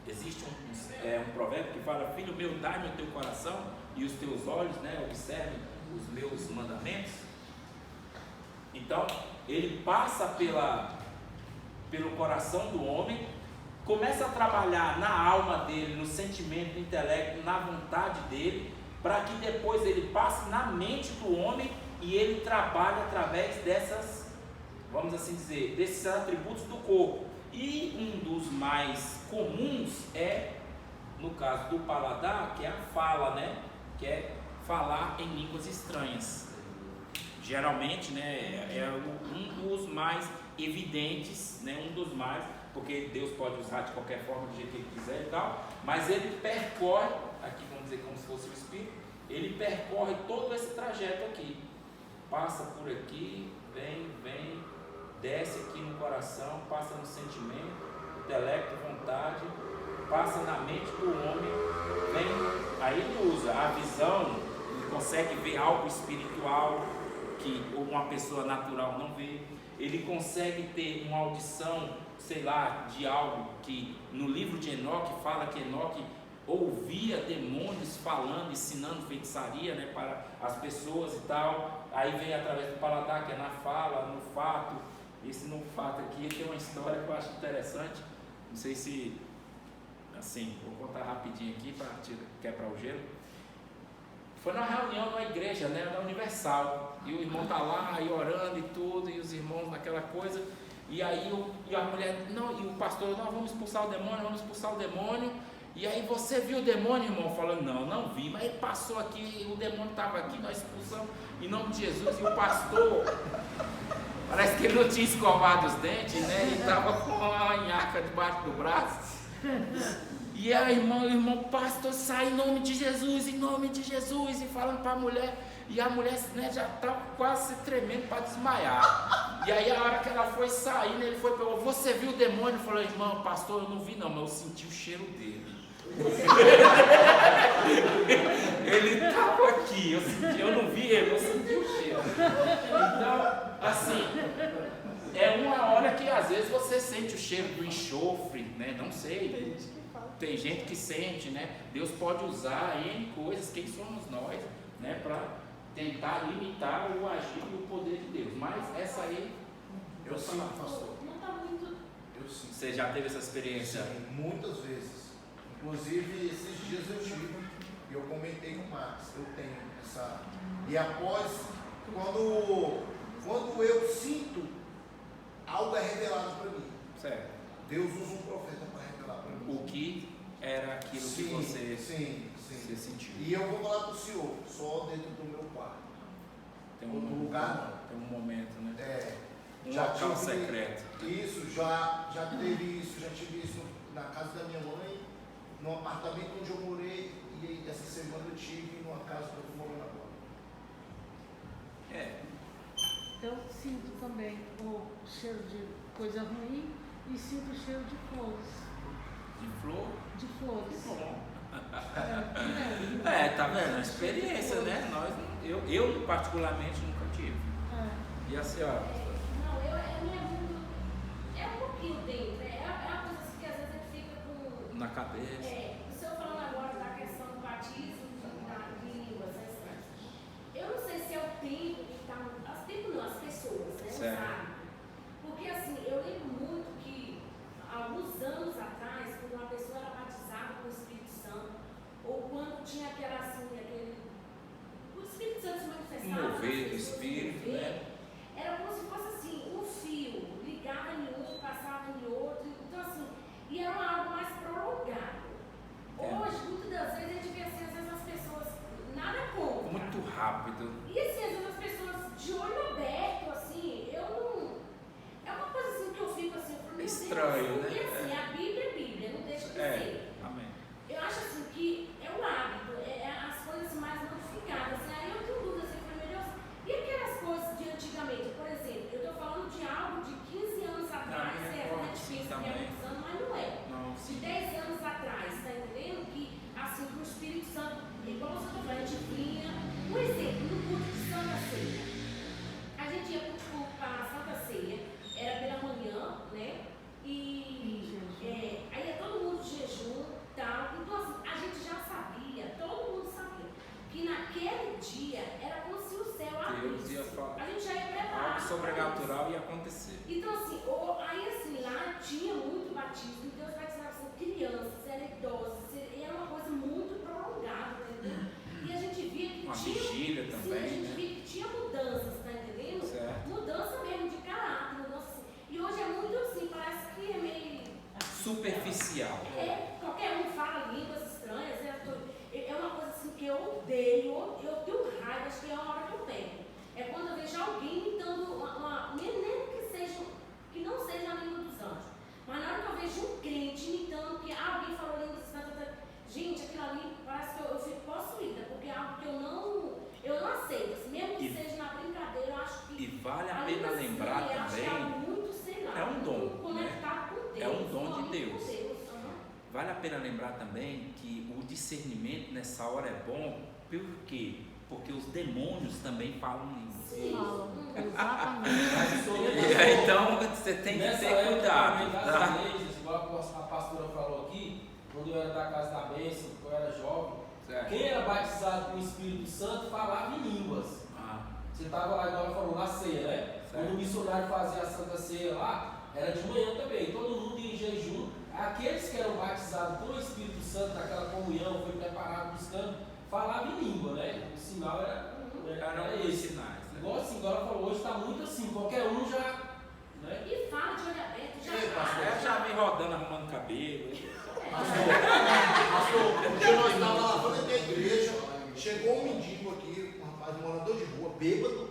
S1: Existe um provérbio que fala: filho meu, dá-me o teu coração e os teus olhos, né, observem os meus mandamentos. Então, ele passa pelo coração do homem, começa a trabalhar na alma dele, no sentimento, no intelecto, na vontade dele, para que depois ele passe na mente do homem e ele trabalhe através dessas, vamos assim dizer, desses atributos do corpo. E um dos mais comuns é, no caso do paladar, que é a fala, né? Que é falar em línguas estranhas. Geralmente, né, um dos mais evidentes, né, um dos mais, porque Deus pode usar de qualquer forma, do jeito que ele quiser e tal, mas ele percorre, aqui vamos dizer como se fosse o Espírito, ele percorre todo esse trajeto aqui, passa por aqui, vem, desce aqui no coração, passa no sentimento, intelecto, vontade, passa na mente do homem, vem, aí ele usa a visão, ele consegue ver algo espiritual, que uma pessoa natural não vê. Ele consegue ter uma audição, sei lá, de algo que no livro de Enoque fala que Enoque ouvia demônios falando, ensinando feitiçaria, né, para as pessoas e tal. Aí vem através do paladar, que é na fala, no fato. Esse no fato aqui tem uma história que eu acho interessante. Não sei se, assim, vou contar rapidinho aqui para quebrar o gelo. Foi na reunião na igreja, né, da Universal, e o irmão tá lá, aí orando e tudo, e os irmãos naquela coisa, e aí e a mulher, não, e o pastor, não, vamos expulsar o demônio, e aí você viu o demônio, irmão? Falando, não vi, mas ele passou aqui, o demônio estava aqui, nós expulsamos em nome de Jesus, e o pastor, parece que ele não tinha escovado os dentes, né, ele estava com uma nhaca debaixo do braço. E aí, o irmão pastor sai em nome de Jesus, e falando para a mulher, e a mulher, né, já estava quase se tremendo para desmaiar. E aí a hora que ela foi saindo, ele foi perguntar, você viu o demônio? Falou, irmão, pastor, eu não vi não, mas eu senti o cheiro dele. Ele estava aqui, eu não vi ele, eu senti o cheiro. Então, assim, é uma hora que às vezes você sente o cheiro do enxofre, né, não sei. Tem gente que sente, né? Deus pode usar N coisas, quem somos nós, né? Para tentar limitar o agir e o poder de Deus. Mas essa aí,
S6: eu sinto, pastor.
S7: Não está muito.
S6: Eu sinto.
S1: Você já teve essa experiência?
S6: Sim, muitas vezes. Inclusive, esses dias eu tive, e eu comentei com o Max, eu tenho essa. E após, quando eu sinto, algo é revelado para mim.
S1: Certo.
S6: Deus usa um profeta para revelar para mim.
S1: O que era aquilo que você sentiu?
S6: E eu vou falar para o senhor, só dentro do meu quarto.
S1: Tem
S6: no lugar não.
S1: Tem um momento, né? Um
S6: já
S1: local
S6: tive
S1: secreto.
S6: Isso, já teve isso, já tive isso na casa da minha mãe, no apartamento onde eu morei, e essa semana eu tive numa casa que eu estou morando agora.
S2: Eu sinto também o cheiro de coisa ruim e sinto o cheiro de flores.
S1: De flor?
S2: De flores.
S1: Bom.
S2: É,
S1: Tá vendo? A experiência, né? Eu particularmente nunca tive. E a senhora?
S7: Não, é um pouquinho dentro. É uma coisa assim que às vezes a gente fica com.
S1: Na cabeça.
S7: O senhor falando agora da questão do batismo de línguas, né? Eu não sei se é o tempo que está. As pessoas, né?
S1: Certo.
S7: Não sabem. Porque assim, eu lembro muito que alguns anos atrás, quando uma pessoa era batizada com o Espírito Santo, ou quando tinha aquela assim, o Espírito Santo se manifestava.
S1: Mover do Espírito, né?
S7: Era como se fosse assim, um fio, ligava em um, passava em outro, então assim, e era algo mais prolongado. Hoje, muitas das vezes, a gente vê assim, às vezes as pessoas, nada contra.
S1: Muito rápido.
S7: E assim, às vezes as pessoas de olho aberto, assim, eu não. É uma coisa assim que eu fico assim,
S1: É estranho,
S7: porque,
S1: né?
S7: assim, a Bíblia é Bíblia, não deixa de ser.
S1: Amém.
S7: Eu acho assim que é um hábito, as coisas mais modificadas. Assim, aí eu tenho dúvidas, assim, falei, meu Deus, e aquelas coisas de antigamente? Por exemplo, eu estou falando de algo de 15 anos atrás,
S1: recordo,
S7: difícil,
S1: sim,
S7: que é
S1: também.
S7: muitos anos, mas não é.
S1: Não,
S7: De
S1: sim.
S7: 10 anos atrás, tá entendendo? Que assim, que o Espírito Santo, igual você está falando, a gente vinha, um exemplo, no culto de Santa Ceia. A gente ia para a Santa Ceia, era pela manhã, né? Aí ia todo mundo de jejum e tal. Então, assim, a gente já sabia, todo mundo sabia, que naquele dia era como se o céu
S1: Deus ia
S7: abrisse.
S1: falar.
S7: A gente já ia preparar.
S1: Algo sobrenatural ia acontecer.
S7: Então, assim, aí assim, lá tinha muito batismo, Deus batizava assim, crianças, era idosos, e era uma coisa muito prolongada, entendeu? E a gente via que
S1: Uma
S7: tinha.
S1: vigília
S7: Sim,
S1: também,
S7: a gente
S1: né?
S7: via que tinha mudanças, tá entendendo?
S1: Certo.
S7: Mudança mesmo de caráter, mudança assim. E hoje é muito assim, parece que é meio.
S1: Superficial.
S7: Qualquer um fala línguas estranhas, é uma coisa assim que eu odeio, eu tenho raiva, acho que é uma hora que eu pego. É quando eu vejo alguém imitando nem que não seja a língua dos anjos, mas na hora que eu vejo um crente imitando que alguém falou língua dos anjos, gente, aquilo ali parece que eu fico possuída, porque é algo que eu não aceito, assim, mesmo que seja na brincadeira, eu acho que.
S1: E vale a pena lembrar também.
S7: Muito, sei lá,
S1: É um dom,
S7: muito conectado com Deus,
S1: é um dom de
S7: muito
S1: Deus.
S7: com Deus.
S1: Vale a pena lembrar também que o discernimento nessa hora é bom, por quê? Porque os demônios também falam línguas.
S2: Falam, exatamente.
S5: Mas isso
S1: Então você tem que
S5: nessa
S1: ter
S5: época
S1: cuidado.
S5: também das
S1: Tá?
S5: igrejas, igual a pastora falou aqui, quando eu era da Casa da Bênção, quando eu era jovem,
S1: Certo.
S5: quem era batizado com o Espírito Santo falava em línguas.
S1: Ah,
S5: Você estava lá, igual ela falou, na ceia, né?
S1: Certo.
S5: Quando o missionário fazia a Santa Ceia lá, era de manhã também, todo mundo ia em jejum. Aqueles que eram batizados com o Espírito Santo, naquela comunhão, foi preparado buscando, falava em língua, né? O sinal era
S1: eram os
S5: esse.
S1: sinais. Né?
S5: Igual assim, igual ela falou, hoje está muito assim, qualquer um já. Né?
S7: E fala de olho aberto, já
S6: Ei, pastor,
S1: Eu já vi rodando, arrumando cabelo.
S6: Pastor, um dia nós estávamos lá na frente da igreja, chegou um mendigo aqui, um rapaz, um morador de rua, bêbado.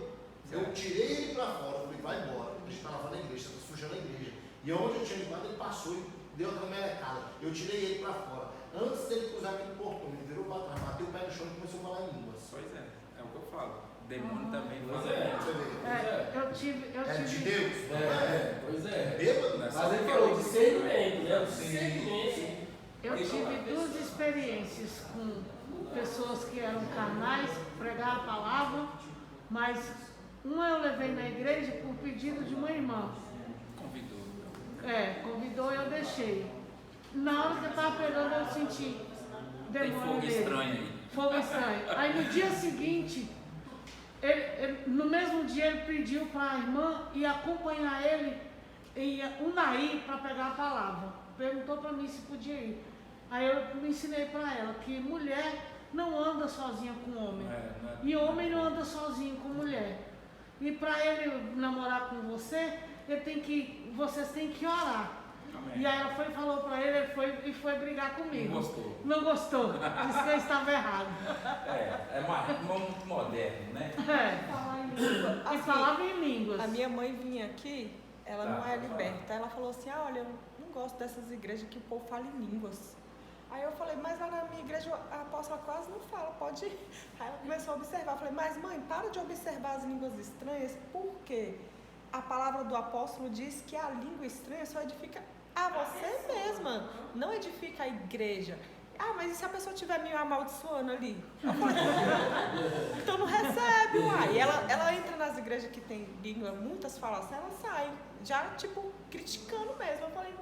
S6: Eu tirei ele pra fora, falei, vai embora. A gente estava na igreja, estava sujando a igreja. E onde eu tinha ligado, ele passou e deu aquela melecada. Eu tirei ele pra fora. Antes dele cruzar aquele portão, ele virou pra trás, bateu o pé no chão e começou a falar em línguas.
S1: Pois é o que eu falo. Demônio também
S5: Pois
S1: fala.
S5: é.
S6: Você vê.
S2: É, eu tive.
S6: É de Deus?
S5: Pois é.
S6: Bêbado?
S1: Mas
S5: Mas ele falou discernimento, né? O discernimento.
S2: Eu tive duas experiências com pessoas que eram carnais, pregar a palavra, mas uma eu levei na igreja por pedido de uma irmã.
S1: Convidou.
S2: Convidou e eu deixei. Na hora que eu estava pregando, eu senti
S1: Tem
S2: demônio
S1: fogo
S2: dele.
S1: estranho aí.
S2: Fogo estranho. Aí no dia seguinte, no mesmo dia ele pediu para a irmã ir acompanhar ele em Unai para pegar a palavra. Perguntou para mim se podia ir. Aí eu me ensinei para ela que mulher não anda sozinha com homem.
S1: Não é-
S2: E homem não anda sozinho com mulher. E para ele namorar com você, vocês têm que orar.
S1: Amém.
S2: E aí ela foi e falou para ele foi brigar comigo.
S1: Não gostou.
S2: Não gostou. Disse que eu estava errado.
S1: É mais moderno, né?
S3: Falar em língua.
S2: E falava em línguas.
S3: A minha mãe vinha aqui, ela
S1: Tá,
S3: não é
S1: pode
S3: liberta. Ela falou assim, olha, eu não gosto dessas igrejas que o povo fala em línguas. Aí eu falei, mas lá na minha igreja a apóstola quase não fala, pode ir. Aí ela começou a observar. Eu falei, mas mãe, para de observar as línguas estranhas, porque a palavra do apóstolo diz que a língua estranha só edifica a você mesma, não edifica a igreja. Ah, mas e se a pessoa estiver meio amaldiçoando ali? Eu falei, então não recebe, uai. E ela entra nas igrejas que tem língua, muitas falam assim, ela sai, já tipo, criticando mesmo. Eu falei,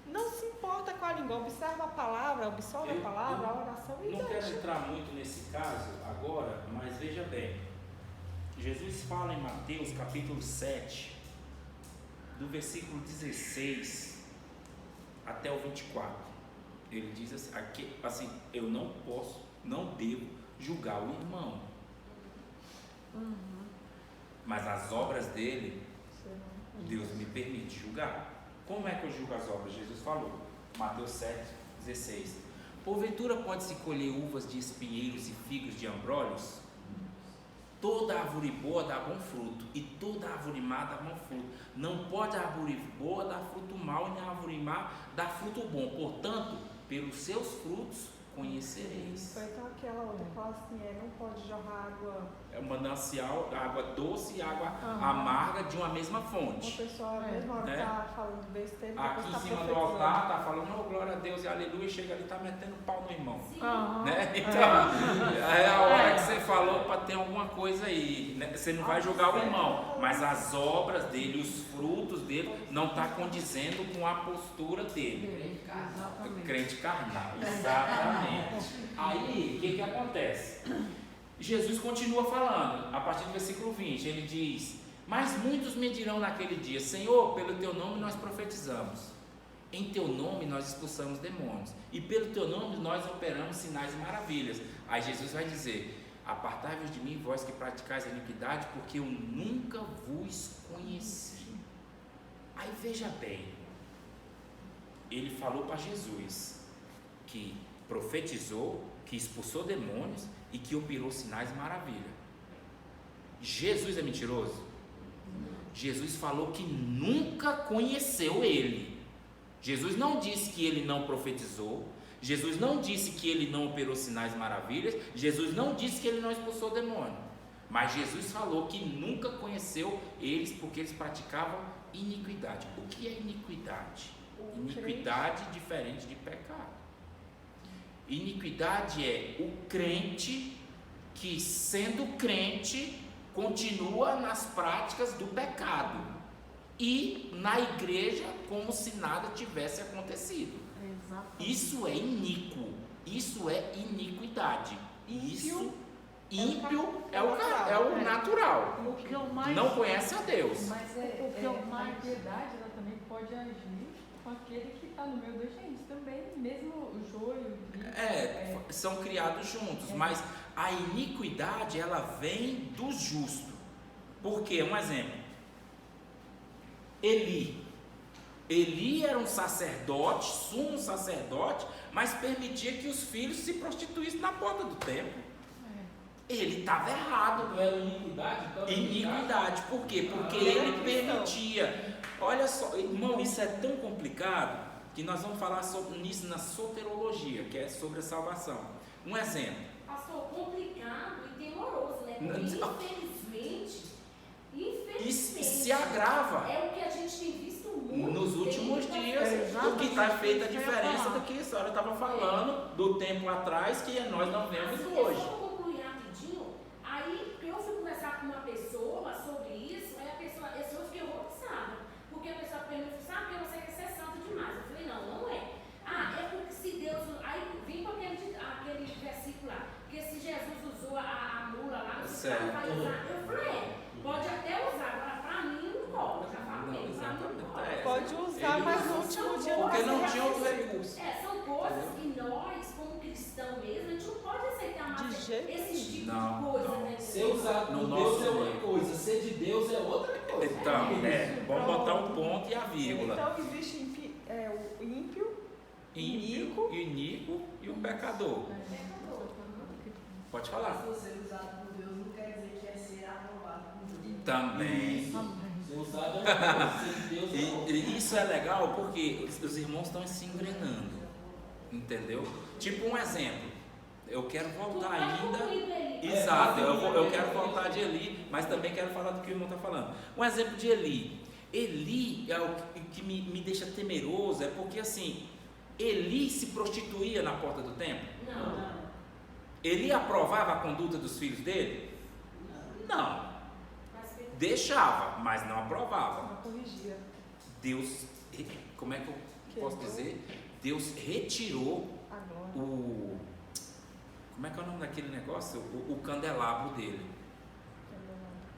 S3: não se importa com a língua, observa a palavra, absorve a palavra, a oração e
S1: Não quero
S3: deixa.
S1: entrar muito nesse caso agora, mas veja bem. Jesus fala em Mateus capítulo 7, do versículo 16 até o 24. Ele diz assim, eu não posso, não devo julgar o irmão. Mas as obras dele, Deus me permite julgar. Como é que eu julgo as obras? Jesus falou, Mateus 7, 16. Porventura pode-se colher uvas de espinheiros e figos de abrolhos? Toda árvore boa dá bom fruto, e toda árvore má dá mau fruto. Não pode a árvore boa dar fruto mau, e nem a árvore má dar fruto bom. Portanto, pelos seus frutos conhecereis.
S3: Foi então aquela outra que fala assim, não pode jorrar água.
S1: É um manancial, água doce e água
S2: Aham.
S1: amarga de uma mesma
S3: Uma
S1: fonte.
S3: pessoa, a mesma hora
S1: né?
S3: tá falando besteira, depois
S1: Aqui em
S3: tá
S1: cima do
S3: profetizando.
S1: altar tá falando, oh, glória a Deus e aleluia, e chega ali e tá metendo pau no irmão.
S2: Aham.
S1: Né? Então, é a hora que você falou para ter alguma coisa aí. Né? Você não vai julgar o irmão, mas as obras dele, os frutos dele, não está condizendo com a postura dele.
S2: Exatamente.
S1: Crente carnal, exatamente. Aí, o que acontece? Jesus continua falando, a partir do versículo 20, ele diz, mas muitos me dirão naquele dia, Senhor, pelo teu nome nós profetizamos, em teu nome nós expulsamos demônios, e pelo teu nome nós operamos sinais e maravilhas. Aí Jesus vai dizer, apartai-vos de mim, vós que praticais a iniquidade, porque eu nunca vos conheci. Aí veja bem, ele falou para Jesus, que profetizou, que expulsou demônios e que operou sinais e maravilhas. Jesus é mentiroso? Jesus falou que nunca conheceu ele. Jesus não disse que ele não profetizou. Jesus não disse que ele não operou sinais e maravilhas. Jesus não disse que ele não expulsou demônio. Mas Jesus falou que nunca conheceu eles porque eles praticavam iniquidade. O que é iniquidade? Iniquidade diferente de pecado. Iniquidade é o crente que, sendo crente, continua nas práticas do pecado e na igreja como se nada tivesse acontecido.
S2: Exatamente.
S1: Isso é iníquo, isso é iniquidade. Isso, ímpio é o natural.
S2: O que eu mais...
S1: Não conhece a Deus.
S8: Mas
S2: O que eu mais-
S8: a piedade, ela também pode agir com aquele que está no meio da gente também, mesmo o joio, o trigo.
S1: São criados juntos, mas a iniquidade ela vem do justo. Por quê? Um exemplo. Eli era um sacerdote, sumo sacerdote, mas permitia que os filhos se prostituíssem na porta do templo. Ele estava errado.
S5: Não era iniquidade? Então,
S1: Iniquidade. Por quê? Porque ele permitia. Olha só, irmão, isso é tão complicado que nós vamos falar sobre isso na soterologia, que é sobre a salvação. Um exemplo.
S7: Pastor, complicado e temoroso, né? Porque
S1: E se agrava.
S7: É o que a gente tem visto muito.
S1: Nos últimos dias, o que está feita a diferença do que a senhora estava falando do tempo atrás, que nós não vemos hoje.
S7: Só para concluir rapidinho, aí eu fui conversar com uma pessoa sobre isso, aí a pessoa fiquei horrorizada, porque a pessoa perguntou, sabe que você quer ser santo demais? Eu falei, não é. É porque se Deus, aí vim com aquele versículo lá, porque se Jesus usou a mula lá, no
S1: Certo.
S7: vai usar. Eu falei, pode até usar, agora pra mim não pode, já falei, pra mim não pode.
S3: Pode usar, mas no último dia
S1: Porque não
S3: vai ser
S1: tinha outro
S3: reconhecido.
S1: recurso.
S7: São coisas que nós, como cristãos mesmo, a gente não pode aceitar mais
S3: De jeito
S7: esse tipo
S1: Não,
S7: de coisa,
S1: não.
S7: né?
S5: Ser usado
S1: No
S5: por
S1: nosso
S5: Deus é uma
S1: meio.
S5: coisa, ser de Deus é outra coisa.
S1: Então, vamos botar um ponto e a vírgula.
S3: Então existe o ímpio,
S1: Ímpio, iníquo e o pecador. Pode falar.
S9: Ser usado por Deus não quer dizer que é ser aprovado por Deus.
S1: Também.
S5: Ser usado é uma coisa, ser de Deus é outra.
S1: E isso é legal porque os irmãos estão se engrenando. Entendeu? Tipo um exemplo. Eu quero voltar ainda. Exato, eu quero voltar de Eli, mas também quero falar do que o irmão está falando. Um exemplo de Eli. Eli é o que me deixa temeroso, é porque assim, Eli se prostituía na porta do templo?
S7: Não.
S1: Eli aprovava a conduta dos filhos dele? Não. Deixava, mas não aprovava.
S3: não corrigia.
S1: Deus, como é que eu posso dizer? Deus retirou
S3: Agora.
S1: como é que é o nome daquele negócio? O candelabro dele.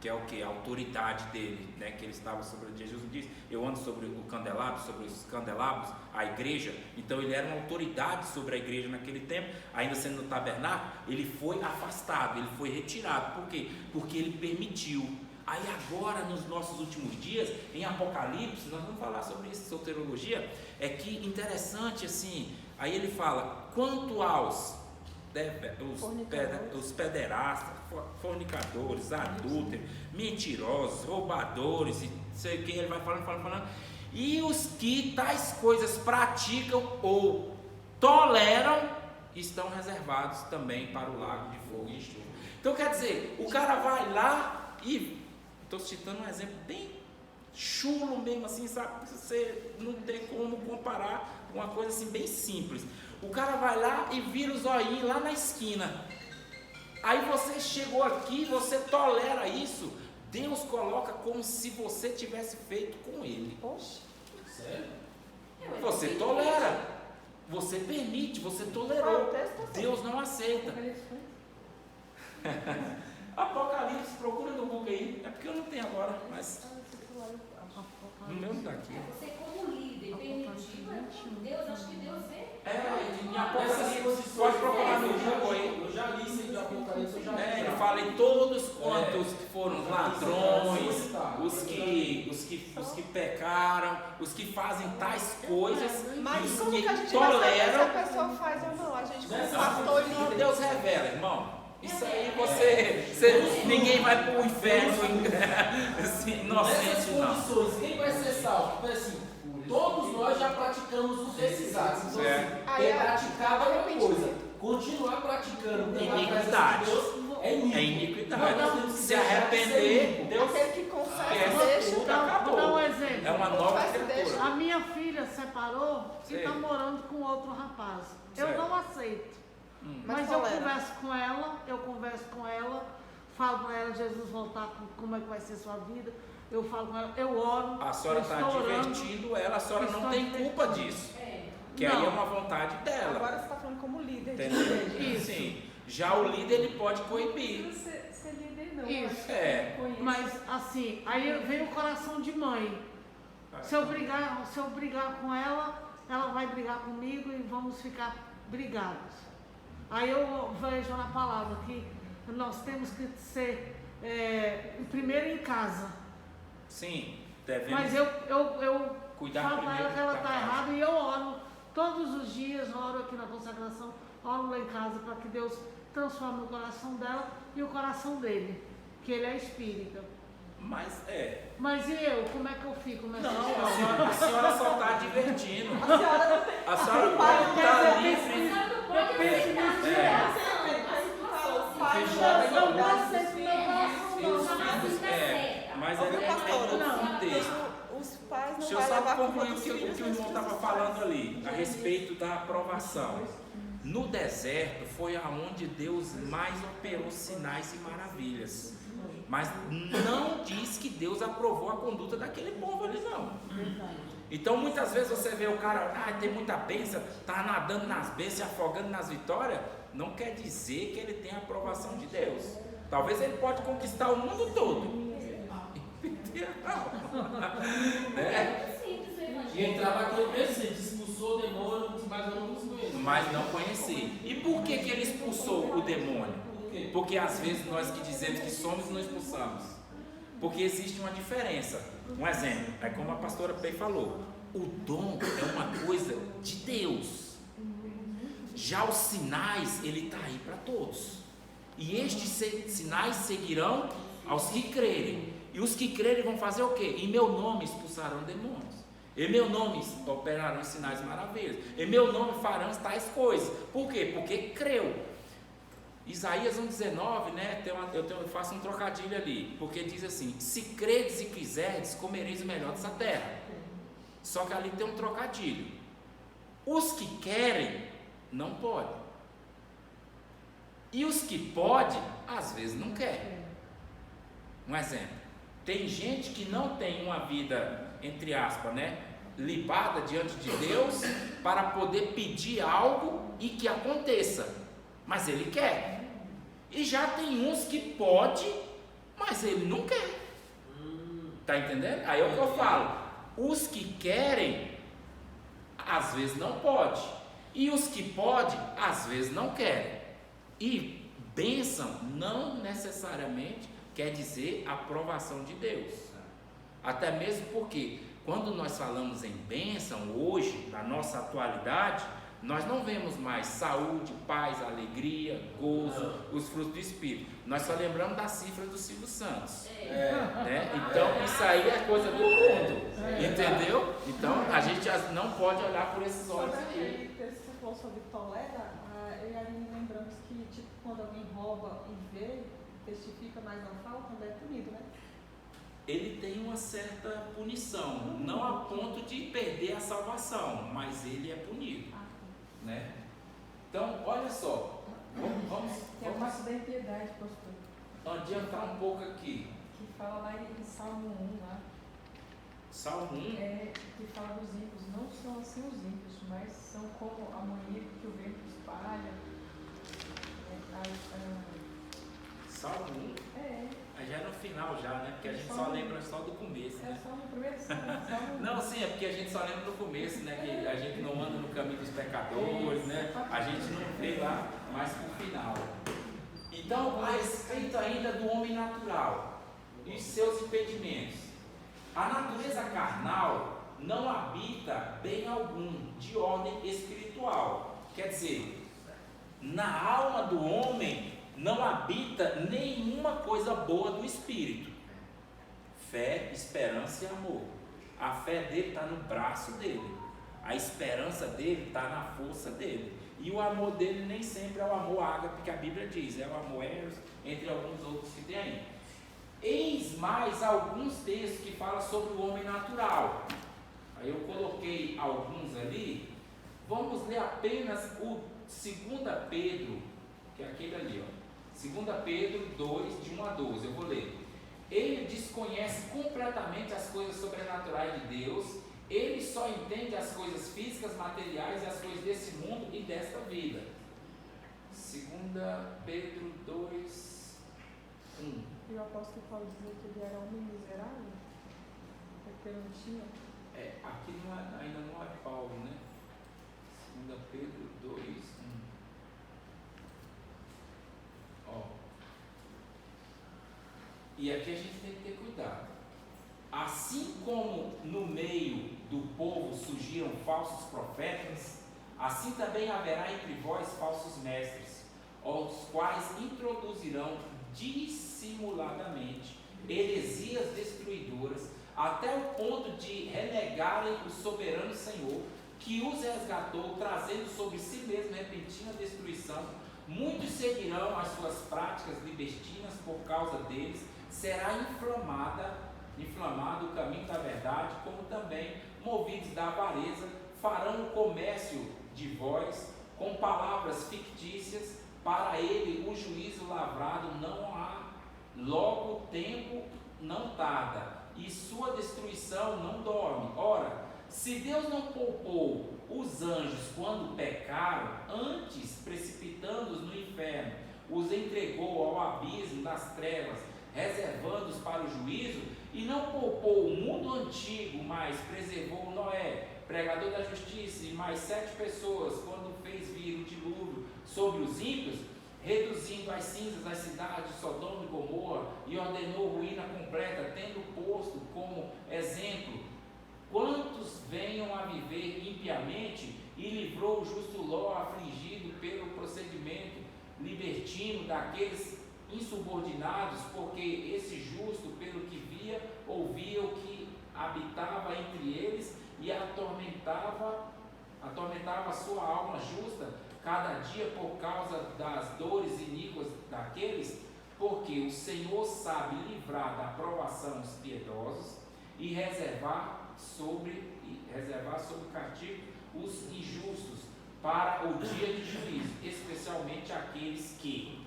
S1: Que é o que? A autoridade dele, né? Que ele estava sobre. Jesus diz: eu ando sobre o candelabro, sobre os candelabros, a igreja. Então ele era uma autoridade sobre a igreja naquele tempo, ainda sendo no tabernáculo. Ele foi afastado, ele foi retirado. Por quê? Porque ele permitiu. Aí agora, nos nossos últimos dias, em Apocalipse, nós vamos falar sobre isso, soterologia. É que interessante assim. Aí ele fala: quanto aos os pederastas, fornicadores, adúlteros, mentirosos, roubadores, e sei o que, ele vai falando, e os que tais coisas praticam ou toleram, estão reservados também para o lago de fogo e enxofre. Então quer dizer, o cara vai lá e, estou citando um exemplo bem chulo mesmo assim, sabe, você não tem como comparar, uma coisa assim bem simples. O cara vai lá e vira o zoinho lá na esquina. Aí você chegou aqui, você tolera isso. Deus coloca como se você tivesse feito com ele.
S3: Oxe.
S5: Sério?
S1: Você tolera. Você permite, você tolerou. Deus não aceita. Apocalipse, procura no Google aí. É porque eu não tenho agora, mas no meu não tá aqui.
S7: Você como líder, permitido, Deus, acho que Deus vê.
S1: Em
S5: Essas
S1: Apocalipse,
S5: posições
S1: pode procurar no Google aí.
S5: Eu já li isso de Apocalipse, eu já li.
S1: Ele fala em todos quantos que foram ladrões, os que pecaram, os que fazem tais coisas,
S3: Mas
S1: e os
S3: como que a
S1: que
S3: gente vai saber se a
S1: toleram.
S3: pessoa faz ou não? A gente como
S5: Nessa
S3: pastor
S1: Não,
S3: líder.
S1: Deus revela, irmão. Isso aí você ninguém vai para o inferno assim, inocente,
S5: Nessas
S1: não.
S5: condições, quem vai ser salvo? Porque assim, todos nós já praticamos esses atos. Então,
S1: Certo.
S5: assim, ter praticado é uma coisa. Continuar praticando
S1: Iniquidade.
S5: é iniquidade.
S1: É iniquidade.
S5: Mas nós temos que
S1: Se
S5: deixar de
S1: arrepender,
S5: ser inico.
S1: Deus
S3: Aquele que confessa,
S1: quer
S3: deixa.
S1: tudo,
S2: Vou dar
S1: acabou.
S2: um exemplo.
S1: É uma nova
S3: Confessa e
S1: criatura.
S3: deixa.
S2: A minha filha separou e
S1: Sei.
S2: está morando com outro rapaz. Eu
S1: Certo.
S2: não aceito. Mas eu converso com ela, falo para ela, Jesus voltar, como é que vai ser sua vida. Eu falo com ela, eu oro.
S1: A senhora está divertindo ela, a senhora não tem culpa disso. Que aí é uma vontade dela.
S3: Agora você está falando como líder de
S1: Entendeu?
S3: igreja.
S1: Sim. Já o líder ele pode coibir.
S8: Não precisa ser líder, não.
S2: Isso. Mas assim, aí vem o coração de mãe. Se eu brigar com ela, ela vai brigar comigo e vamos ficar brigados. Aí eu vejo na palavra que nós temos que ser primeiro em casa.
S1: Sim, devemos.
S2: Mas eu
S1: cuidar
S2: falo para ela
S1: primeiro
S2: que ela
S1: da
S2: está
S1: casa.
S2: errada e eu oro todos os dias, oro aqui na consagração, oro lá em casa para que Deus transforme o coração dela e o coração dele, que ele é espírita.
S1: Mas
S2: Mas e eu, como é que eu fico nessa história?
S1: a senhora só está divertindo.
S3: A senhora não tem.
S1: A senhora
S3: pai
S1: pode
S3: não
S1: estar
S3: quer
S1: livre.
S7: A senhora não pode aceitar
S3: O pai
S1: Você
S3: não
S1: joga
S3: tem
S1: em
S2: não
S3: obrigação.
S2: aceito meu coração,
S1: Seus
S2: não.
S1: filhos, mas
S3: Ô,
S1: é
S3: meu pastor,
S1: um texto.
S3: Os pais não
S1: Deixa eu
S3: vão
S1: só
S3: levar a culpa
S1: concluir
S3: dos
S1: o que
S3: filhos,
S1: o
S3: mas
S1: irmão estava
S3: dos
S1: falando
S3: pais.
S1: ali, a respeito da aprovação. No deserto foi aonde Deus mais operou sinais e maravilhas. Mas não diz que Deus aprovou a conduta daquele povo ali, não. Então muitas vezes você vê o cara, tem muita bênção, está nadando nas bênçãos, afogando nas vitórias. Não quer dizer que ele tem a aprovação de Deus. Talvez ele pode conquistar o mundo todo.
S5: E entrava aquele preceito, expulsou o demônio, mas eu não conheço.
S1: Mas não conheci. E por que ele expulsou o demônio?
S5: Por quê?
S1: Porque às vezes nós que dizemos que somos, não expulsamos. Porque existe uma diferença. Um exemplo, é como a pastora Pei falou. O dom é uma coisa de Deus. Já os sinais, ele está aí para todos. E estes sinais seguirão aos que crerem. E os que crerem vão fazer o quê? Em meu nome expulsarão demônios. Em meu nome operarão sinais maravilhas. Em meu nome farão tais coisas. Por quê? Porque creu. Isaías 1,19, né? Eu faço um trocadilho ali. Porque diz assim: se credes e quiserdes, comereis o melhor dessa terra. Só que ali tem um trocadilho. Os que querem, não podem. E os que podem, às vezes não querem. Um exemplo. Tem gente que não tem uma vida, entre aspas, né, libada diante de Deus para poder pedir algo e que aconteça, mas ele quer. E já tem uns que pode, mas ele não quer. Tá entendendo? Aí é o que eu falo. Os que querem, às vezes não pode, e os que podem, às vezes não querem. E bênção não necessariamente quer dizer aprovação de Deus. Até mesmo porque quando nós falamos em bênção hoje, na nossa atualidade, nós não vemos mais saúde, paz, alegria, gozo, os frutos do Espírito. Nós só lembramos das cifras do Silvio Santos. Né? Então isso aí é coisa do mundo. Entendeu? Então a gente não pode olhar por esses olhos
S3: Sobre
S1: aqui.
S3: aquele texto que você falou sobre tolera, eu e a Aline lembramos que tipo, quando alguém rouba e vê, testifica, mas não fala, também é punido, né?
S1: Ele tem uma certa punição, não a ponto de perder a salvação, mas ele é punido, né? Então, olha só, vamos
S8: Tem a parte da impiedade, pastor,
S1: adiantar um pouco aqui.
S8: que fala lá em Salmo 1, lá,
S1: Salmo 1,
S8: que fala dos ímpios. Não são assim os ímpios, mas são como a amoníaco que o vento espalha.
S1: Salmo 1, já é no final já, né? Porque a gente só
S8: Salmo.
S1: lembra só do começo,
S8: É
S1: né?
S8: só no primeiro salmo.
S1: Não, sim, é porque a gente só lembra do começo, né? Que a gente não anda no caminho dos pecadores, né? A gente não vê lá mais pro final. Então, a respeito ainda do homem natural e seus impedimentos. A natureza carnal não habita bem algum de ordem espiritual. Quer dizer, na alma do homem não habita nenhuma coisa boa do espírito. Fé, esperança e amor. A fé dele está no braço dele. A esperança dele está na força dele. E o amor dele nem sempre é o amor ágape que a Bíblia diz. É o amor eros, entre alguns outros que tem aí. Eis mais alguns textos que falam sobre o homem natural. Aí eu coloquei alguns ali. Vamos ler apenas o 2 Pedro, que é aquele ali, ó. 2 Pedro 2, de 1 a 12, eu vou ler. Ele desconhece completamente as coisas sobrenaturais de Deus, ele só entende as coisas físicas, materiais e as coisas desse mundo e desta vida. 2 Pedro 2, 1.
S8: E o apóstolo Paulo dizia que ele era homem miserável? Porque ele não tinha?
S1: Aqui não é, ainda não é Paulo, né? 2 Pedro 2, 1. Ó. E aqui a gente tem que ter cuidado. Assim como no meio do povo surgiram falsos profetas, assim também haverá entre vós falsos mestres, os quais introduzirão dissimuladamente heresias destruidoras, até o ponto de renegarem o soberano Senhor, que os resgatou, trazendo sobre si mesmo repentina destruição. Muitos seguirão as suas práticas libertinas, por causa deles será inflamado o caminho da verdade, como também, movidos da avareza, farão o comércio de vós com palavras fictícias. Para ele o juízo lavrado não há, logo o tempo não tarda, e sua destruição não dorme. Ora, se Deus não poupou os anjos quando pecaram, antes, precipitando-os no inferno, os entregou ao abismo das trevas, reservando-os para o juízo, e não poupou o mundo antigo, mas preservou Noé, pregador da justiça, e mais 7 pessoas, quando fez vir o dilúvio sobre os ímpios, reduzindo às cinzas as cidades de Sodoma e Gomorra, e ordenou ruína completa, tendo posto como exemplo quantos venham a viver impiamente, e livrou o justo Ló, afligido pelo procedimento libertino daqueles insubordinados, porque esse justo, pelo que via, ouvia o que habitava entre eles, e atormentava a sua alma justa cada dia por causa das dores iníquas daqueles, porque o Senhor sabe livrar da provação os piedosos e reservar sobre castigo os injustos para o dia de juízo, especialmente aqueles que,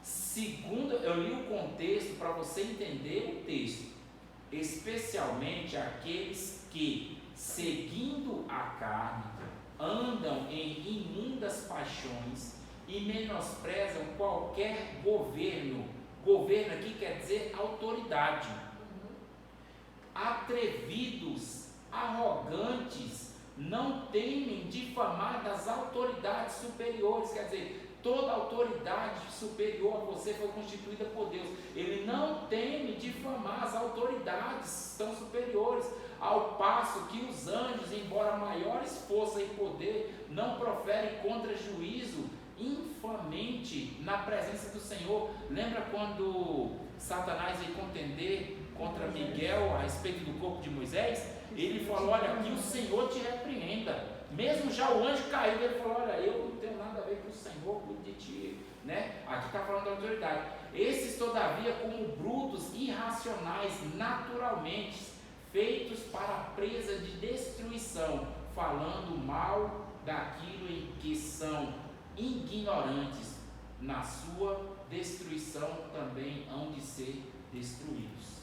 S1: segundo, eu li o contexto para você entender o texto, especialmente aqueles que, seguindo a carne, andam em imundas paixões e menosprezam qualquer governo. Governo aqui quer dizer autoridade. Atrevidos, arrogantes, não temem difamar das autoridades superiores. Quer dizer, toda autoridade superior a você foi constituída por Deus. Ele não teme difamar as autoridades tão superiores, ao passo que os anjos, embora maiores força e poder, não proferem contra juízo infamente na presença do Senhor. Lembra quando Satanás veio contender contra Miguel a respeito do corpo de Moisés? Ele falou: olha, que o Senhor te repreenda. Mesmo já o anjo caído, ele falou: olha, eu não tenho nada a ver com o Senhor, cuide de ti, né? Aqui está falando da autoridade. Esses, todavia, como brutos, irracionais, naturalmente feitos para a presa de destruição, falando mal daquilo em que são ignorantes, na sua destruição também hão de ser destruídos.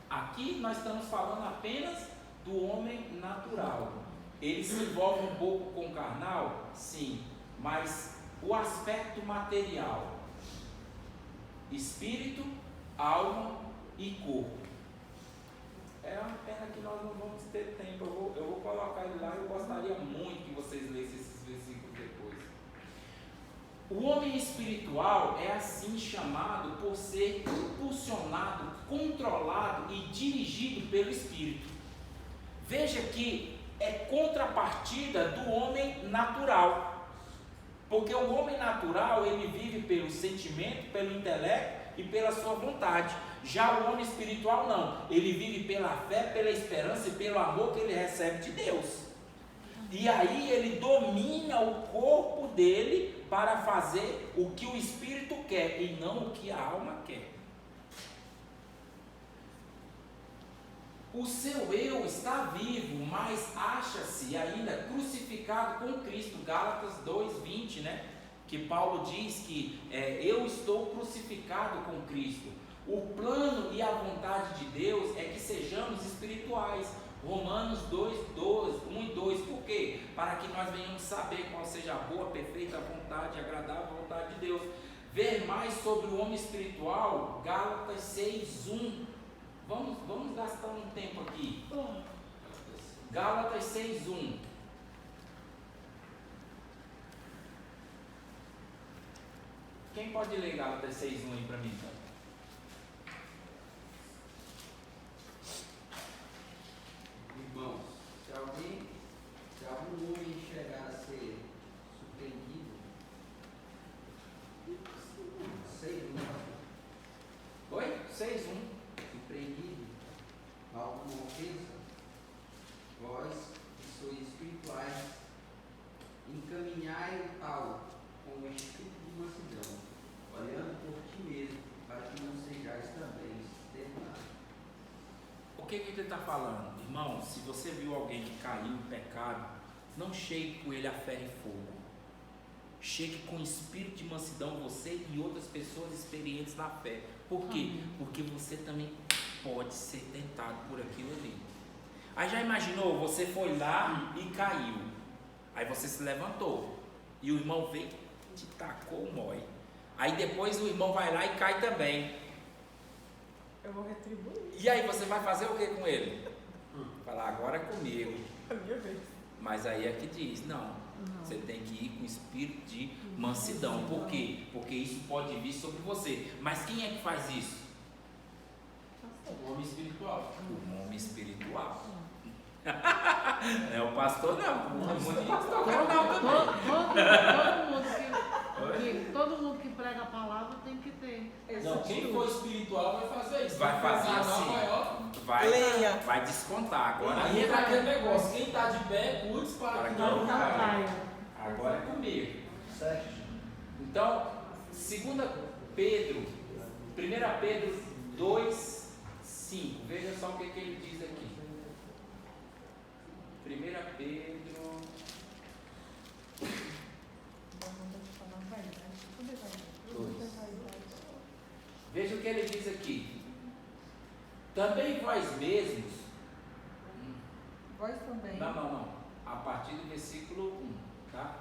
S1: Aqui nós estamos falando apenas do homem natural. Ele se envolve um pouco com o carnal, sim, mas o aspecto material, espírito, alma e corpo. É uma pena que nós não vamos ter tempo. Eu vou colocar ele lá. Eu gostaria muito que vocês lessem esses versículos depois. O homem espiritual é assim chamado por ser impulsionado, controlado e dirigido pelo Espírito. Veja que é contrapartida do homem natural. Porque o homem natural, ele vive pelo sentimento, pelo intelecto e pela sua vontade. Já o homem espiritual não, ele vive pela fé, pela esperança e pelo amor que ele recebe de Deus. E aí ele domina o corpo dele para fazer o que o espírito quer e não o que a alma quer. O o seu eu está vivo, mas acha-se ainda crucificado com Cristo. Gálatas 2:20, né? Que Paulo diz que eu estou crucificado com Cristo. O plano e a vontade de Deus é que sejamos espirituais. Romanos 1 e 2. Por quê? Para que nós venhamos saber qual seja a boa, perfeita vontade, agradável vontade de Deus. Ver mais sobre o homem espiritual, Gálatas 6:1. Vamos gastar um tempo aqui. Gálatas 6:1. Quem pode ler Gálatas 6:1 aí para mim?
S4: Irmãos, se algum homem chegar a ser surpreendido,
S1: Oi? 6:1.
S4: surpreendido com alguma ofensa, vós que sois espirituais, encaminhai o tal com o espírito de mansidão, olhando por ti mesmo, para que não sejais também exterminados.
S1: O que ele está falando? Irmão, se você viu alguém que caiu em pecado, não chegue com ele a ferro e fogo. Chegue com espírito de mansidão, você e outras pessoas experientes na fé. Por quê? Porque você também pode ser tentado por aquilo ali. Aí já imaginou, você foi lá e caiu. Aí você se levantou. E o irmão veio e te tacou o mói. Aí depois o irmão vai lá e cai também.
S3: Eu vou retribuir.
S1: E aí você vai fazer o que com ele? Falar, agora é comigo.
S3: A minha vez.
S1: Mas aí é que diz, não, você tem que ir com espírito de mansidão. Por quê? Porque isso pode vir sobre você. Mas quem é que faz isso?
S5: O homem espiritual.
S1: O homem espiritual. Não é o pastor, não. O homem pastor
S2: Todo mundo que prega a palavra tem que ter.
S5: Não, quem for espiritual vai fazer isso.
S1: Vai fazer
S5: Canal
S1: assim.
S5: maior.
S1: Vai descontar. Agora
S5: Aí entra aquele negócio, quem está de pé, cuide para que não caia.
S1: Agora é comigo. Então, 2 Pedro, 1 Pedro 2:5. Veja só o que ele diz aqui. 1 Pedro. Veja o que ele diz aqui. Também vós mesmos.
S3: Vós também.
S1: Não. A partir do versículo 1, tá?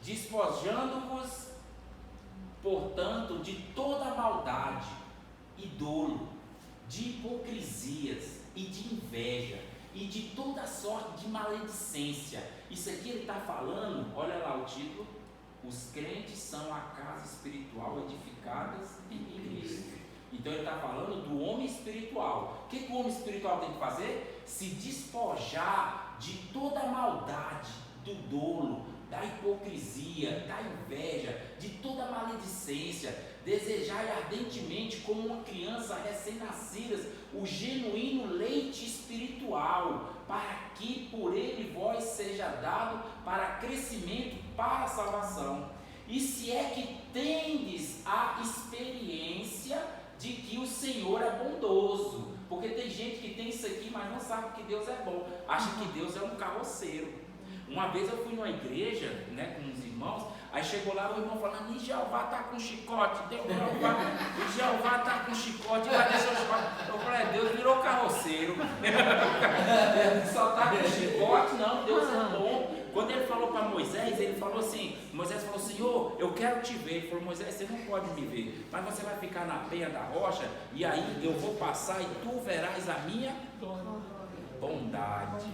S1: Despojando-vos, portanto, de toda maldade e dolo, de hipocrisias e de inveja e de toda sorte de maledicência. Isso aqui ele está falando, olha lá o título: os crentes são a casa espiritual edificadas em Cristo. Então ele está falando do homem espiritual. O que o homem espiritual tem que fazer? Se despojar de toda a maldade, do dolo, da hipocrisia, da inveja, de toda a maledicência. Desejai ardentemente, como uma criança recém-nascida, o genuíno leite espiritual, para que por ele vós seja dado para crescimento, para a salvação. E se é que tendes a experiência de que o Senhor é bondoso, porque tem gente que tem isso aqui, mas não sabe que Deus é bom, acha que Deus é um carroceiro. Uma vez eu fui numa igreja, né, com uns irmãos, aí chegou lá o irmão falando, e Jeová está com chicote, Jeová está com chicote, vai deixar o chicote. Eu falei, Deus virou carroceiro, só está com chicote, não, Deus é bom. Quando ele falou para Moisés, ele falou assim, Moisés falou, Senhor, eu quero te ver. Ele falou, Moisés, você não pode me ver, mas você vai ficar na penha da rocha, e aí eu vou passar e tu verás a minha bondade.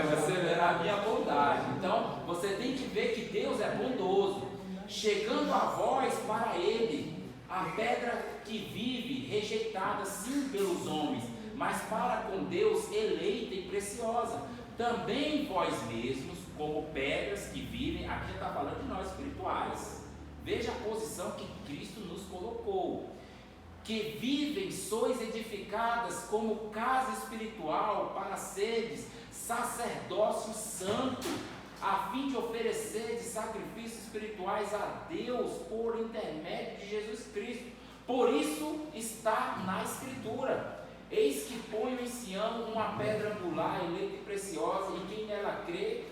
S1: Você verá a minha bondade. Então, você tem que ver que Deus é bondoso. Chegando a vós para ele, a pedra que vive, rejeitada sim pelos homens, mas para com Deus eleita e preciosa. Também vós mesmos, como pedras que vivem, aqui já está falando de nós espirituais. Veja a posição que Cristo nos colocou. Que vivem, sois edificadas como casa espiritual, para seres sacerdócio santo, a fim de oferecer sacrifícios espirituais a Deus por intermédio de Jesus Cristo. Por isso está na Escritura: Eis que ponho em Sião uma pedra angular, eleita e preciosa, e quem nela crê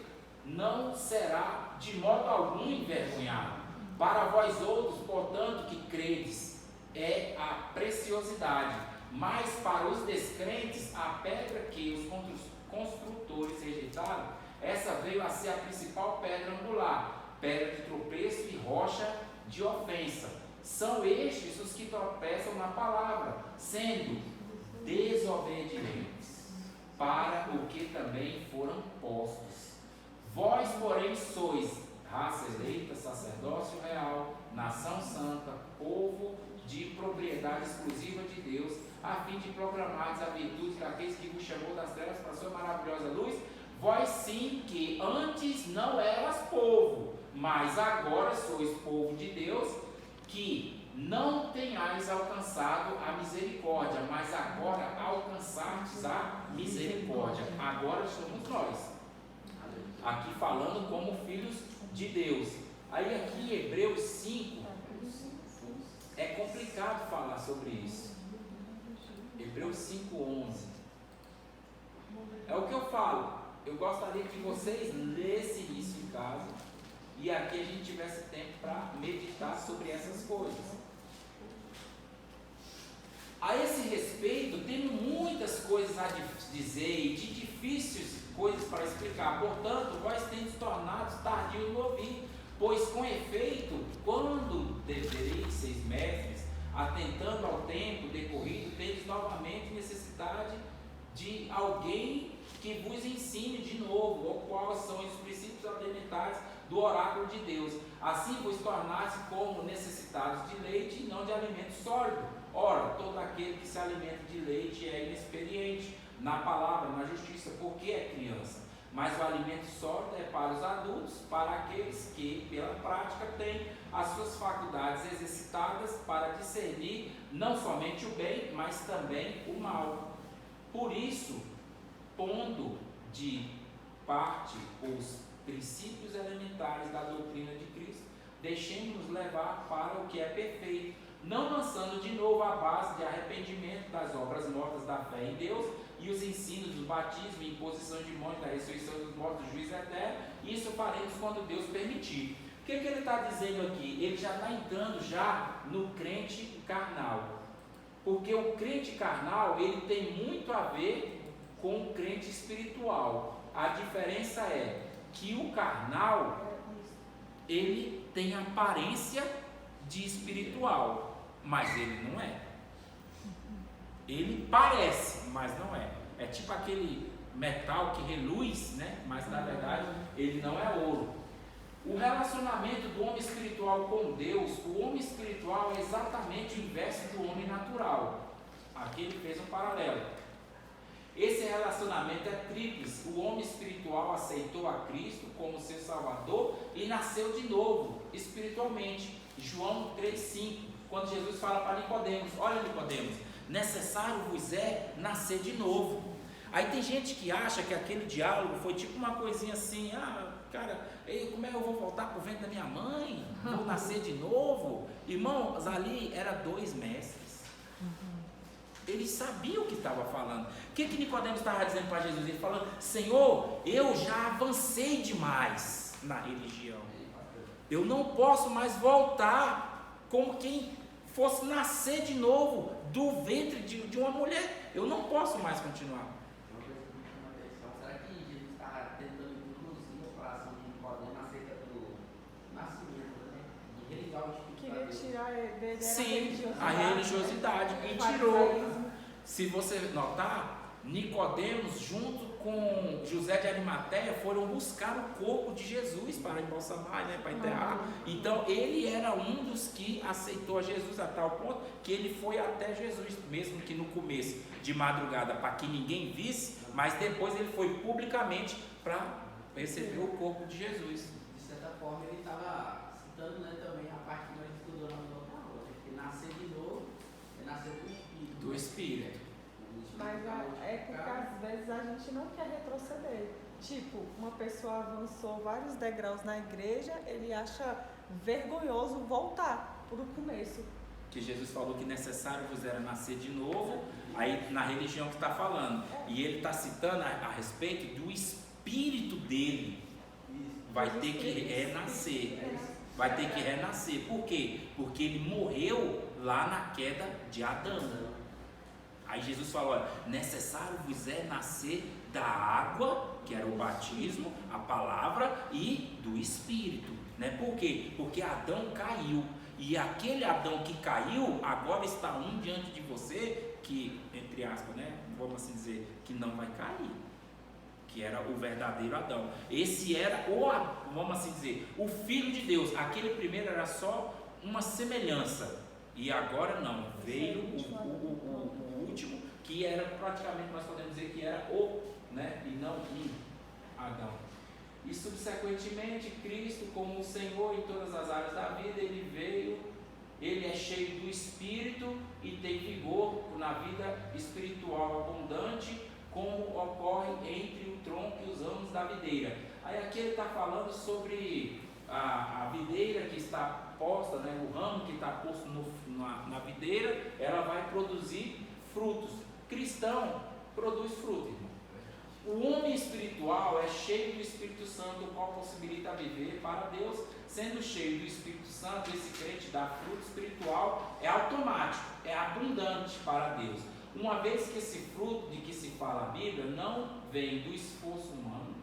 S1: não será de modo algum envergonhado. Para vós outros, portanto, que credes, é a preciosidade, mas para os descrentes, a pedra que os construtores rejeitaram, essa veio a ser a principal pedra angular, pedra de tropeço e rocha de ofensa. São estes os que tropeçam na palavra, sendo desobedientes, para o que também foram postos. Vós, porém, sois raça eleita, sacerdócio real, nação santa, povo de propriedade exclusiva de Deus, a fim de proclamar a virtude daqueles que vos chamou das trevas para a sua maravilhosa luz. Vós sim que antes não eras povo, mas agora sois povo de Deus, que não tenhais alcançado a misericórdia, mas agora alcançastes a misericórdia. Agora somos nós, aqui falando como filhos de Deus. Aí aqui em Hebreus 5, é complicado falar sobre isso. Hebreus 5:11. É o que eu falo. Eu gostaria que vocês lessem isso em casa e aqui a gente tivesse tempo para meditar sobre essas coisas. A esse respeito, tenho muitas coisas a dizer e de difíceis coisas para explicar. Portanto, vós tendes tornado tardio no ouvir, pois com efeito, quando devereis ser mestres, atentando ao tempo decorrido, tendes novamente necessidade de alguém que vos ensine de novo, ou quais são os princípios elementares do oráculo de Deus. Assim vos tornaste como necessitados de leite e não de alimento sólido. Ora, todo aquele que se alimenta de leite é inexperiente na palavra, na justiça, porque é criança. Mas o alimento sólido é para os adultos, para aqueles que, pela prática, têm as suas faculdades exercitadas para discernir não somente o bem, mas também o mal. Por isso, pondo de parte os princípios elementares da doutrina de Cristo, deixemos-nos levar para o que é perfeito, não lançando de novo a base de arrependimento das obras mortas da fé em Deus e os ensinos do batismo e imposição de mãos, da ressurreição dos mortos, do juízo eterno. Isso faremos quando Deus permitir. O que ele está dizendo aqui? Ele já está entrando já no crente carnal, porque o crente carnal ele tem muito a ver com o crente espiritual. A diferença é que o carnal ele tem aparência de espiritual, mas ele não é. Ele parece, mas não é. É tipo aquele metal que reluz, né? Mas na verdade ele não é ouro. O relacionamento do homem espiritual com Deus, o homem espiritual é exatamente o inverso do homem natural. Aqui ele fez um paralelo. Esse relacionamento é tríplice. O homem espiritual aceitou a Cristo como seu Salvador e nasceu de novo, espiritualmente. João 3,5, quando Jesus fala para Nicodemos: olha, Nicodemos, necessário vos é nascer de novo. Aí tem gente que acha que aquele diálogo foi tipo uma coisinha assim: cara, como é que eu vou voltar para o ventre da minha mãe? Vou nascer de novo? Irmãos, ali era 2 mestres. Eles sabiam o que estava falando. O que Nicodemos estava dizendo para Jesus? Ele falando: Senhor, eu já avancei demais na religião. Eu não posso mais voltar como quem fosse nascer de novo do ventre de uma mulher. Eu não posso mais continuar.
S4: Uma coisa que me chama a atenção: será que Jesus está tentando introduzir o coração de Nicodemos acerca do nascimento, né? De religião espiritual?
S3: Queria tirar dele
S1: Sim, a religiosidade. E tirou. Se você notar, Nicodemos junto com José de Arimateia foram buscar o corpo de Jesus para embalsamar, né, para enterrar. Então ele era um dos que aceitou a Jesus a tal ponto que ele foi até Jesus, mesmo que no começo de madrugada para que ninguém visse, mas depois ele foi publicamente para receber o corpo de Jesus.
S4: De certa forma ele estava citando, né, também a parte que nós estudamos na outra aula, que nascer de novo é nascer do Espírito.
S1: Do Espírito.
S3: Mas é porque às vezes a gente não quer retroceder. Tipo, uma pessoa avançou vários degraus na igreja, ele acha vergonhoso voltar para o começo.
S1: que Jesus falou que necessário vos era nascer de novo, aí na religião que está falando, e ele está citando a respeito do espírito dele, vai ter que renascer, vai ter que renascer, por quê? Porque ele morreu lá na queda de Adão. Aí Jesus falou, olha, necessário vos é nascer da água, que era o batismo, a palavra, e do Espírito, né? Por quê? Porque Adão caiu, e aquele Adão que caiu, agora está um diante de você, que, entre aspas, né, vamos assim dizer, que não vai cair, que era o verdadeiro Adão. Esse era, vamos assim dizer, o Filho de Deus. Aquele primeiro era só uma semelhança, e agora não, veio o último, que era praticamente, nós podemos dizer que era né, e não o Adão. E subsequentemente, Cristo, como o Senhor em todas as áreas da vida, ele veio, ele é cheio do Espírito e tem vigor na vida espiritual abundante, como ocorre entre o tronco e os ramos da videira. Aí aqui ele está falando sobre a videira que está posta, né, o ramo que está posto na videira, ela vai produzir frutos. Cristão produz fruto, irmão. O homem espiritual é cheio do Espírito Santo, o qual possibilita viver para Deus. Sendo cheio do Espírito Santo, esse crente dá fruto espiritual, é automático, é abundante para Deus. Uma vez que esse fruto de que se fala a Bíblia não vem do esforço humano,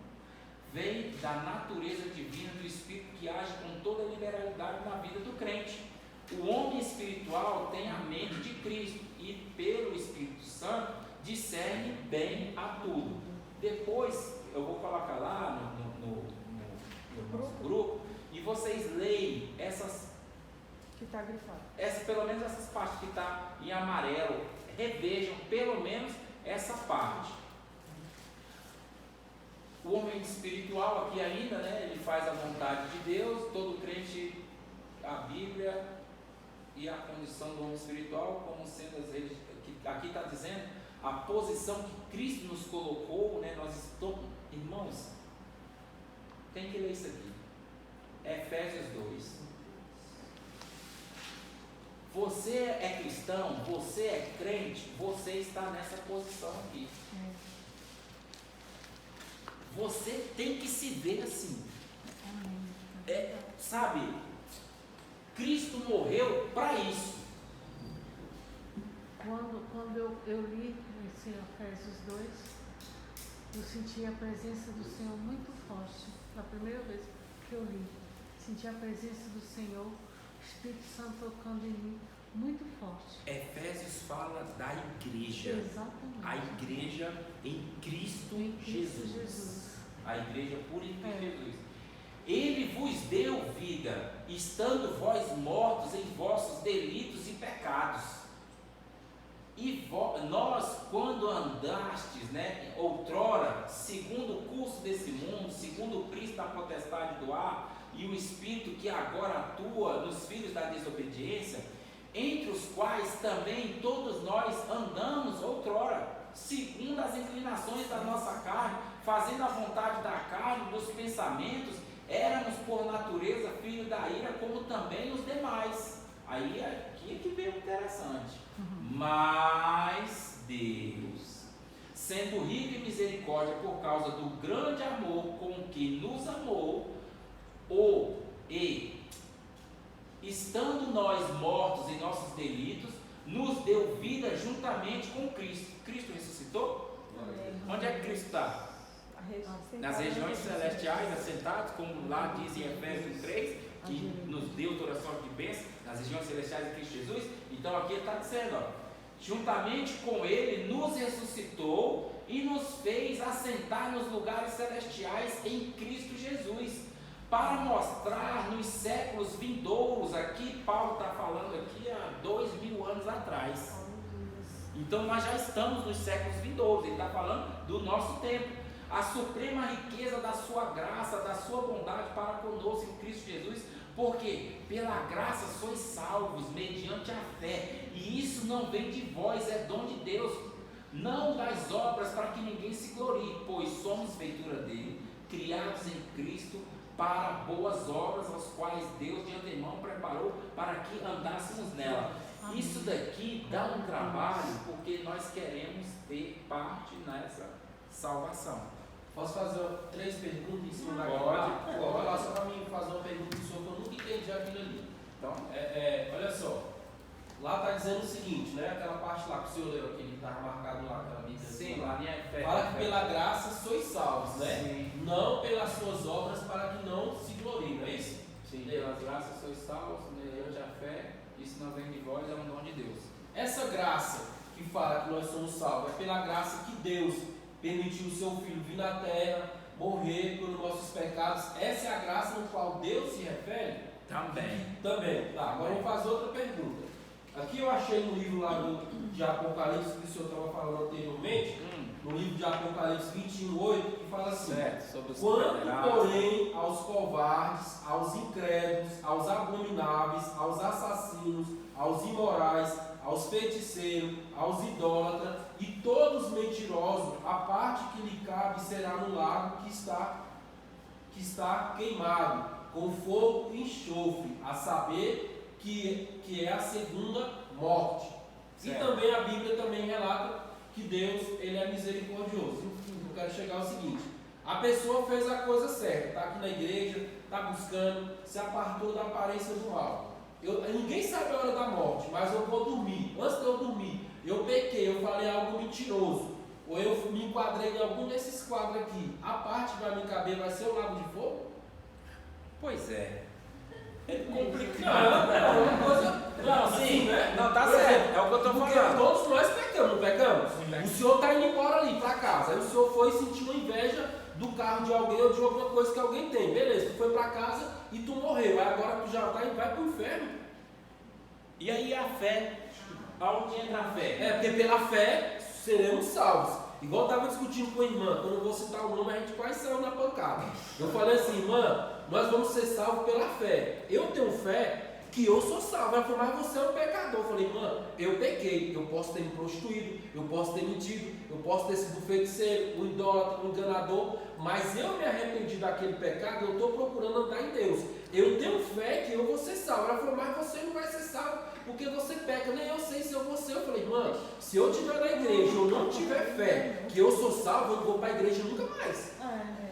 S1: vem da natureza divina do Espírito que age com toda liberalidade na vida do crente. O homem espiritual tem a mente de Cristo e pelo Espírito Santo discerne bem a tudo. Depois eu vou colocar lá no nosso grupo e vocês leem essas
S3: que está grifado.
S1: Pelo menos essas partes que está em amarelo, revejam pelo menos essa parte. O homem espiritual aqui ainda, né, ele faz a vontade de Deus. Todo crente, a Bíblia e a condição do homem espiritual como sendo as religiões, aqui está dizendo a posição que Cristo nos colocou, né? Nós estamos, irmãos, tem que ler isso aqui, Efésios 2. Você é cristão, você é crente, você está nessa posição aqui. Você tem que se ver assim. Sabe, Cristo morreu para isso.
S2: Quando eu li esse Efésios 2, eu senti a presença do Senhor muito forte. Na primeira vez que eu li, senti a presença do Senhor, o Espírito Santo tocando em mim, muito forte.
S1: Efésios fala da igreja.
S2: Exatamente.
S1: A igreja em Cristo, Jesus. A igreja por em Cristo Jesus. Ele vos deu vida, estando vós mortos em vossos delitos e pecados. E nós, quando andastes, né, outrora, segundo o curso desse mundo, segundo o príncipe da potestade do ar, e o espírito que agora atua nos filhos da desobediência, entre os quais também todos nós andamos outrora, segundo as inclinações da nossa carne, fazendo a vontade da carne, dos pensamentos, éramos por natureza filhos da ira, como também os demais. Aí aqui é que veio interessante. Mas Deus, sendo rico em misericórdia por causa do grande amor com que nos amou, estando nós mortos em nossos delitos, nos deu vida juntamente com Cristo. Cristo ressuscitou? Onde é que Cristo está? Nas regiões celestiais, assentados, como lá diz em Efésios 3, que nos deu toda sorte de bênção, nas regiões celestiais de Cristo Jesus. Então aqui ele está dizendo, juntamente com ele nos ressuscitou e nos fez assentar nos lugares celestiais em Cristo Jesus, para mostrar nos séculos vindouros, aqui Paulo está falando aqui há 2000 anos atrás. Então nós já estamos nos séculos vindouros, ele está falando do nosso tempo. A suprema riqueza da sua graça, da sua bondade para conosco em Cristo Jesus, porque pela graça sois salvos, mediante a fé, e isso não vem de vós, é dom de Deus, não das obras para que ninguém se glorie, pois somos feitura dele, criados em Cristo para boas obras, as quais Deus de antemão preparou para que andássemos nela.
S2: Amém.
S1: Isso daqui dá um trabalho porque nós queremos ter parte nessa salvação.
S5: Posso fazer 3 perguntas em cima da
S1: Pode.
S5: Vou lá só para mim fazer uma pergunta do senhor que eu nunca entendi aquilo ali.
S1: Então,
S5: Olha só, lá está dizendo o seguinte, né? Aquela parte lá que o senhor leu, aquele que estava marcado lá, aquela Bíblia.
S1: sim, lá minha fé.
S5: Fala que pela graça sois salvos, né?
S1: Sim.
S5: Não pelas suas obras para que não se gloriem, não é isso?
S1: Sim, pelas graças sois salvos, mediante a fé, isso não vem de vós, é um dom de Deus.
S5: Essa graça que fala que nós somos salvos é pela graça que Deus permitiu o seu Filho vir na terra, morrer pelos nossos pecados. Essa é a graça no qual Deus se refere? Também. Tá, agora vamos fazer outra pergunta. Aqui eu achei no livro lá de Apocalipse, que o senhor estava falando anteriormente, no livro de Apocalipse 21:8, que fala assim:
S1: sobre os
S5: quanto,
S1: pederados,
S5: porém, aos covardes, aos incrédulos, aos abomináveis, aos assassinos, aos imorais, aos feiticeiros, aos idólatras e todos os mentirosos, a parte que lhe cabe será no lago que está queimado, com fogo e enxofre, a saber que é a segunda morte.
S1: Certo.
S5: E também a Bíblia também relata que Deus, ele é misericordioso. Enfim, eu quero chegar ao seguinte: a pessoa fez a coisa certa, está aqui na igreja, está buscando, se apartou da aparência do mal. Ninguém sabe a hora da morte, mas eu vou dormir. Antes de eu dormir, eu pequei, eu falei algo mentiroso, ou eu me enquadrei em algum desses quadros aqui. A parte que vai me caber vai ser o lago de fogo?
S1: Pois é. É complicado.
S5: É uma coisa.
S1: Não,
S5: assim, né?
S1: Não, tá
S5: Por
S1: certo.
S5: exemplo,
S1: É o que eu tô
S5: porque
S1: falando.
S5: todos nós pecamos, não pecamos? O senhor está indo embora ali para casa. Aí o senhor foi e sentiu uma inveja do carro de alguém ou de alguma coisa que alguém tem. Beleza, tu foi para casa e tu morreu. Aí agora tu já vai para o inferno.
S1: E aí a fé? Aonde entra a fé?
S5: É, porque pela fé seremos salvos. Igual eu estava discutindo com a irmã, quando eu vou citar o nome, a gente quase saiu na pancada. Eu falei assim: irmã, nós vamos ser salvos pela fé. Eu tenho fé que eu sou salvo. Ela falou: mas você é um pecador. Eu falei: irmã, eu pequei. Eu posso ter me prostituído, eu posso ter mentido, eu posso ter sido feiticeiro, um idólatra, um enganador, mas eu me arrependi daquele pecado e eu estou procurando andar em Deus. Eu tenho fé que eu vou ser salvo. Ela falou: mas você não vai ser salvo porque você peca. Nem eu sei se eu vou ser. Eu falei: irmã, se eu estiver na igreja e eu não tiver fé que eu sou salvo, eu não vou para a igreja nunca mais.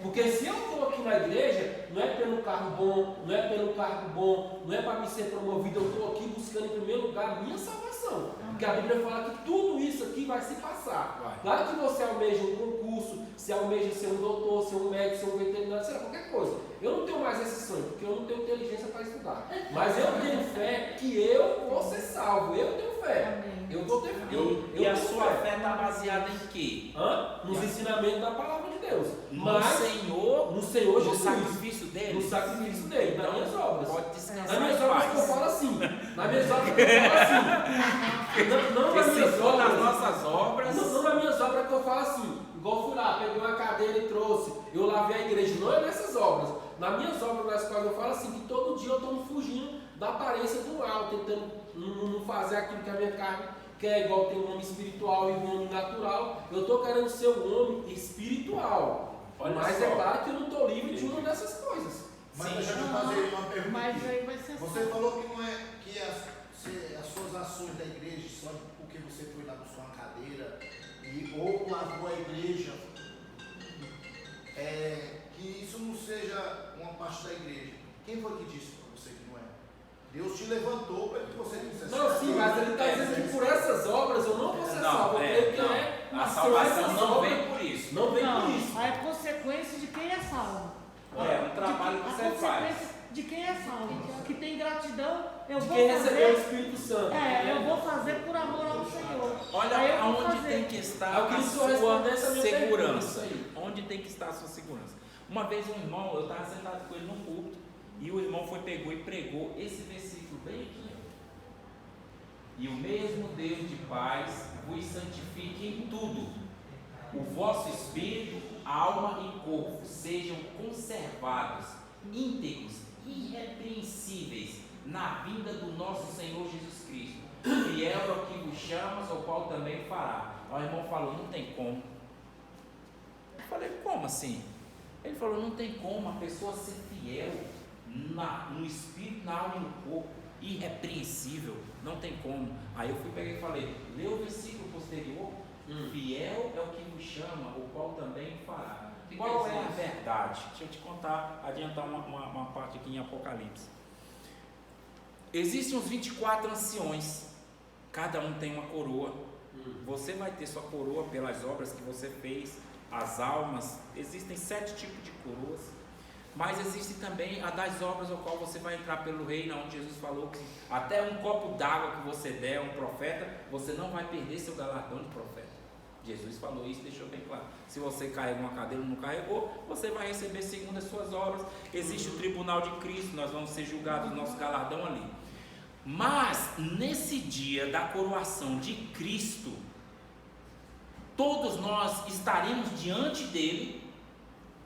S5: Porque se eu estou aqui na igreja, não é pelo carro bom, não é pelo cargo bom, não é para me ser promovido, eu estou aqui buscando em primeiro lugar a minha salvação. Porque a Bíblia fala que tudo isso aqui vai se passar. Claro que você almeja um concurso, se almeja ser um doutor, ser um médico, ser um veterinário, sei lá, qualquer coisa. Eu não tenho mais esse sonho, porque eu não tenho inteligência para estudar. Mas eu tenho fé que eu vou ser salvo. Eu tenho fé. Eu vou ter fé.
S1: E a sua fé está baseada em quê?
S5: Nos ensinamentos da palavra de Deus.
S1: No Senhor
S5: no
S1: Jesus, sacrifício dele?
S5: No sacrifício dele, nas minhas obras.
S1: Pode descansar.
S5: Nas minhas obras que eu falo assim. Nas minhas obras que eu falo assim. Não nas minhas obras.
S1: Nas nossas obras.
S5: Não nas minhas obras que eu falo assim. Igual fui lá, peguei uma cadeira e trouxe. Eu lavei a igreja. Não é nessas obras. Nas minhas obras, nas quais eu falo assim, que todo dia eu estou fugindo da aparência do mal, tentando não fazer aquilo que a minha carne quer, igual tem um homem espiritual e um homem natural. Eu estou querendo ser um homem espiritual. Mas
S1: só.
S5: é claro que eu não estou livre de uma dessas coisas.
S6: Mas deixa eu fazer uma pergunta.
S2: Mas aí vai ser
S6: Você falou que não é que as suas ações da igreja só porque você foi lá buscar uma cadeira ou lavou a igreja, que isso não seja uma parte da igreja. Quem foi que disse para você que não é? Deus te levantou para que você dissesse.
S5: Não, sim, mas ele está dizendo que por essas obras eu não vou ser salvo.
S1: A salvação não vem por isso.
S5: Não vem por isso.
S2: É consequência de quem é salvo.
S1: É um trabalho que você faz.
S2: De quem é salvo. Que tem gratidão, eu
S5: De
S2: vou
S5: quem
S2: fazer.
S5: recebeu o Espírito Santo.
S2: Eu vou fazer por amor ao Senhor.
S1: Olha
S2: Aí eu vou
S1: aonde
S2: fazer.
S1: tem que estar
S5: Eu
S1: a
S5: queria que o senhor
S1: sua
S5: respondesse a minha
S1: segurança.
S5: pergunta.
S1: Onde tem que estar a sua segurança? Uma vez um irmão, eu estava sentado com ele no culto, e o irmão pegou e pregou esse versículo bem aqui. E o mesmo Deus de paz vos santifique em tudo. O vosso espírito, alma e corpo sejam conservados, íntegros, irrepreensíveis, na vinda do nosso Senhor Jesus Cristo. Fiel é o que vos chamas, ao qual também fará. Aí o irmão falou: não tem como. Eu falei: como assim? Ele falou: não tem como a pessoa ser fiel no espírito, na alma e no corpo. irrepreensível, não tem como. Aí eu peguei e falei, lê o versículo posterior, fiel é o que nos chama, o qual também fará. Qual é a verdade? Deixa eu te contar, adiantar uma parte aqui em Apocalipse. Existem os 24 anciões, cada um tem uma coroa. Você vai ter sua coroa pelas obras que você fez, as almas. Existem 7 tipos de coroas, mas existe também a das obras, ao qual você vai entrar pelo reino, onde Jesus falou que até um copo d'água que você der a um profeta, você não vai perder seu galardão de profeta. Jesus falou isso, deixou bem claro. Se você carregou uma cadeira ou não carregou, você vai receber segundo as suas obras. Existe o tribunal de Cristo, nós vamos ser julgados, nosso galardão ali. Mas nesse dia da coroação de Cristo, todos nós estaremos diante dele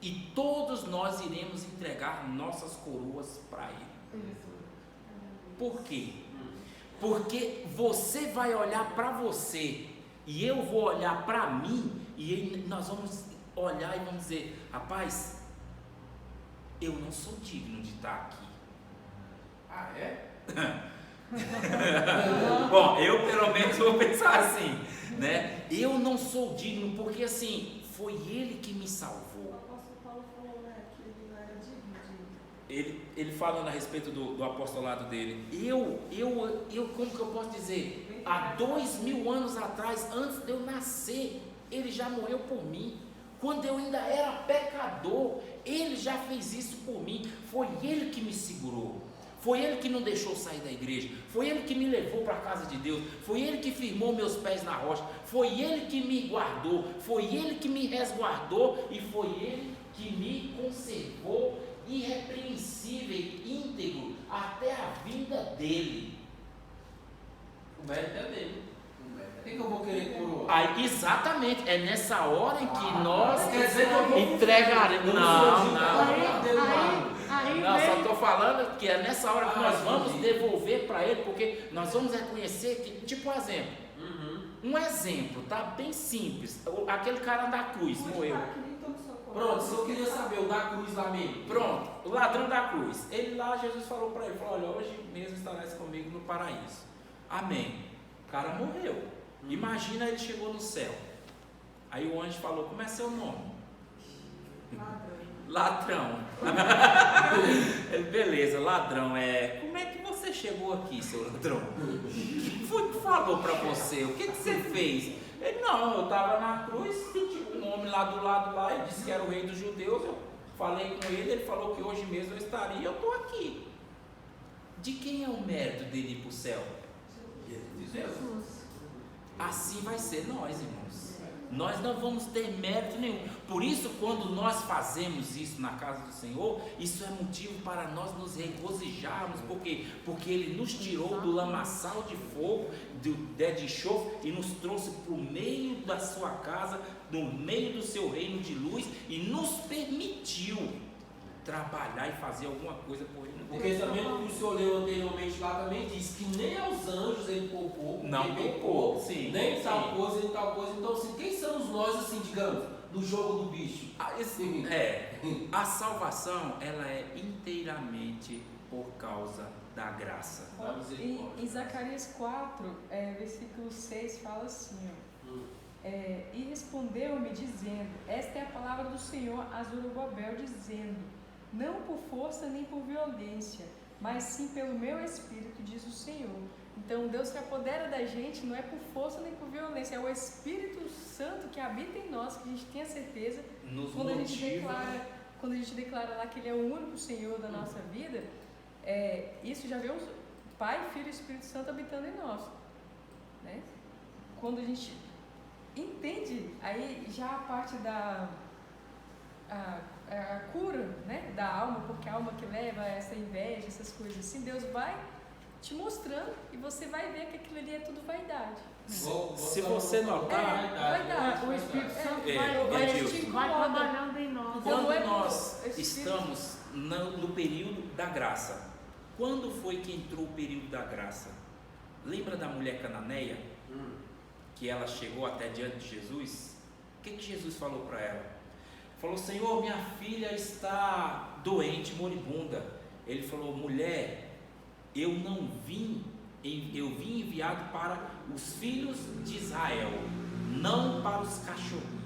S1: e todos nós iremos entregar nossas coroas para ele. Por quê? Porque você vai olhar para você e eu vou olhar para mim e nós vamos olhar e vamos dizer, rapaz, eu não sou digno de estar aqui.
S5: Ah, é?
S1: Bom, eu pelo menos vou pensar assim, né? Eu não sou digno porque assim, foi ele que me salvou.
S3: O apóstolo Paulo falou, né, que ele não era digno de...
S1: Ele falando a respeito do apostolado dele, como que eu posso dizer? Há 2000 anos atrás, antes de eu nascer, ele já morreu por mim. Quando eu ainda era pecador, ele já fez isso por mim. Foi ele que me segurou. Foi ele que não deixou sair da igreja. Foi ele que me levou para a casa de Deus. Foi ele que firmou meus pés na rocha. Foi ele que me guardou. Foi ele que me resguardou. E foi ele que me conservou irrepreensível e íntegro até a vinda dele.
S5: O mérito é dele. O que eu vou querer coroar?
S1: Aí, exatamente, é nessa hora em que nós
S5: quer dizer que eu vou
S1: entregaremos. Não.
S2: Aí
S1: Não,
S2: vem-
S1: só estou falando que é nessa hora que nós vamos devolver para ele, porque nós vamos reconhecer que, tipo um exemplo. Um exemplo, tá? Bem simples. Aquele cara da cruz, morreu.
S5: Pronto, se eu queria saber o da cruz lá mesmo.
S1: Pronto, o ladrão da cruz. Ele lá, Jesus falou para ele, falou, olha, hoje mesmo estarás comigo no paraíso. Amém. O cara morreu. Imagina, ele chegou no céu. Aí o anjo falou, como é seu nome? Ladrão. Ele, beleza, ladrão. Como é que você chegou aqui, seu ladrão? Quem foi que falou para você? O que você fez? Ele, não, eu estava na cruz, tinha um homem lá do lado lá, ele disse que era o rei dos judeus, eu falei com ele, ele falou que hoje mesmo eu estaria e eu estou aqui. De quem é o mérito dele ir para o céu?
S5: De Deus.
S1: Assim vai ser nós, irmãos. Nós não vamos ter mérito nenhum. Por isso, quando nós fazemos isso na casa do Senhor, isso é motivo para nós nos regozijarmos. Por quê? Porque Ele nos tirou do lamaçal de fogo, de enxofre, e nos trouxe para o meio da sua casa, no meio do seu reino de luz, e nos permitiu trabalhar e fazer alguma coisa por Ele.
S5: Porque também o que o senhor leu anteriormente lá também diz que nem aos anjos ele poupou,
S1: Não poupou, sim.
S5: nem
S1: Sim.
S5: tal coisa, nem tal coisa. Então, assim, quem somos nós, assim, digamos, do jogo do bicho?
S1: A salvação, ela é inteiramente por causa da graça.
S5: Da misericórdia.
S8: Em Zacarias 4, versículo 6, fala assim, ó. E respondeu-me dizendo, esta é a palavra do Senhor a Zorobabel, dizendo, não por força nem por violência, mas sim pelo meu Espírito, diz o Senhor. Então Deus se apodera da gente, não é por força nem por violência, é o Espírito Santo que habita em nós, que a gente tem a certeza,
S1: Nos
S8: quando a gente
S1: motiva.
S8: declara lá que Ele é o único Senhor da nossa vida, isso já vê o Pai, Filho e Espírito Santo habitando em nós, né? Quando a gente entende, aí já a parte da a cura, né, da alma, porque a alma que leva essa inveja, essas coisas assim, Deus vai te mostrando e você vai ver que aquilo ali é tudo vaidade.
S1: Se você notar,
S8: Vaidade.
S2: O Espírito Santo
S1: Edilson,
S2: vai trabalhando em nós.
S1: quando nós estamos no período da graça, quando foi que entrou o período da graça? Lembra da mulher cananeia? Que ela chegou até diante de Jesus? O que Jesus falou para ela? Falou, Senhor, minha filha está doente, moribunda. Ele falou, mulher, eu vim enviado para os filhos de Israel, não para os cachorrinhos.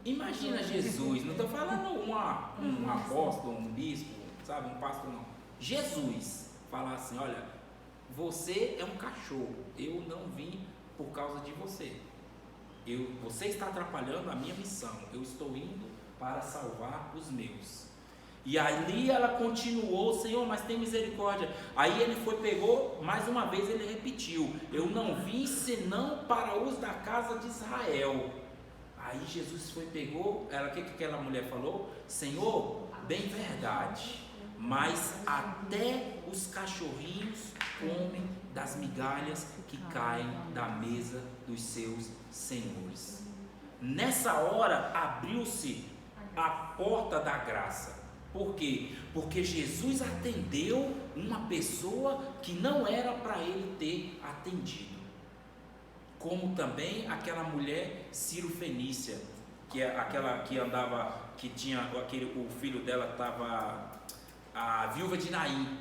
S1: Imagina Jesus, não estou falando um apóstolo, um bispo, sabe, um pastor, não. Jesus falar assim: olha, você é um cachorro, eu não vim por causa de você. Você está atrapalhando a minha missão, eu estou indo para salvar os meus. E ali ela continuou: Senhor, mas tem misericórdia. Aí ele pegou, mais uma vez ele repetiu: eu não vim senão para os da casa de Israel. Aí Jesus pegou, o que aquela mulher falou? Senhor, bem verdade, mas até os cachorrinhos comem das migalhas que caem da mesa dos seus senhores. Nessa hora abriu-se a porta da graça. Por quê? Porque Jesus atendeu uma pessoa que não era para ele ter atendido. Como também aquela mulher Ciro-fenícia, que é aquela que andava, que tinha o filho dela estava, a viúva de Naim.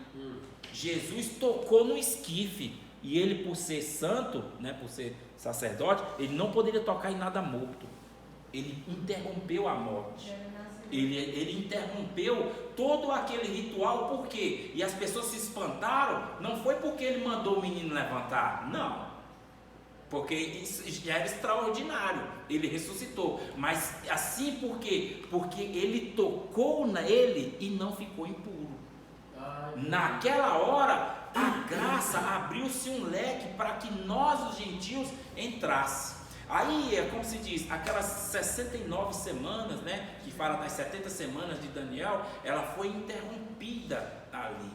S1: Jesus tocou no esquife, e ele, por ser santo, né, por ser sacerdote, ele não poderia tocar em nada morto. Ele interrompeu a morte. Ele interrompeu todo aquele ritual. Por quê? E as pessoas se espantaram. Não foi porque ele mandou o menino levantar, não, porque isso já era extraordinário, ele ressuscitou. Mas assim, por quê? Porque ele tocou nele e não ficou impuro. Naquela hora, a graça abriu-se um leque para que nós, os gentios, entrassem. Aí é como se diz, aquelas 69 semanas, né, que fala das 70 semanas de Daniel, ela foi interrompida ali.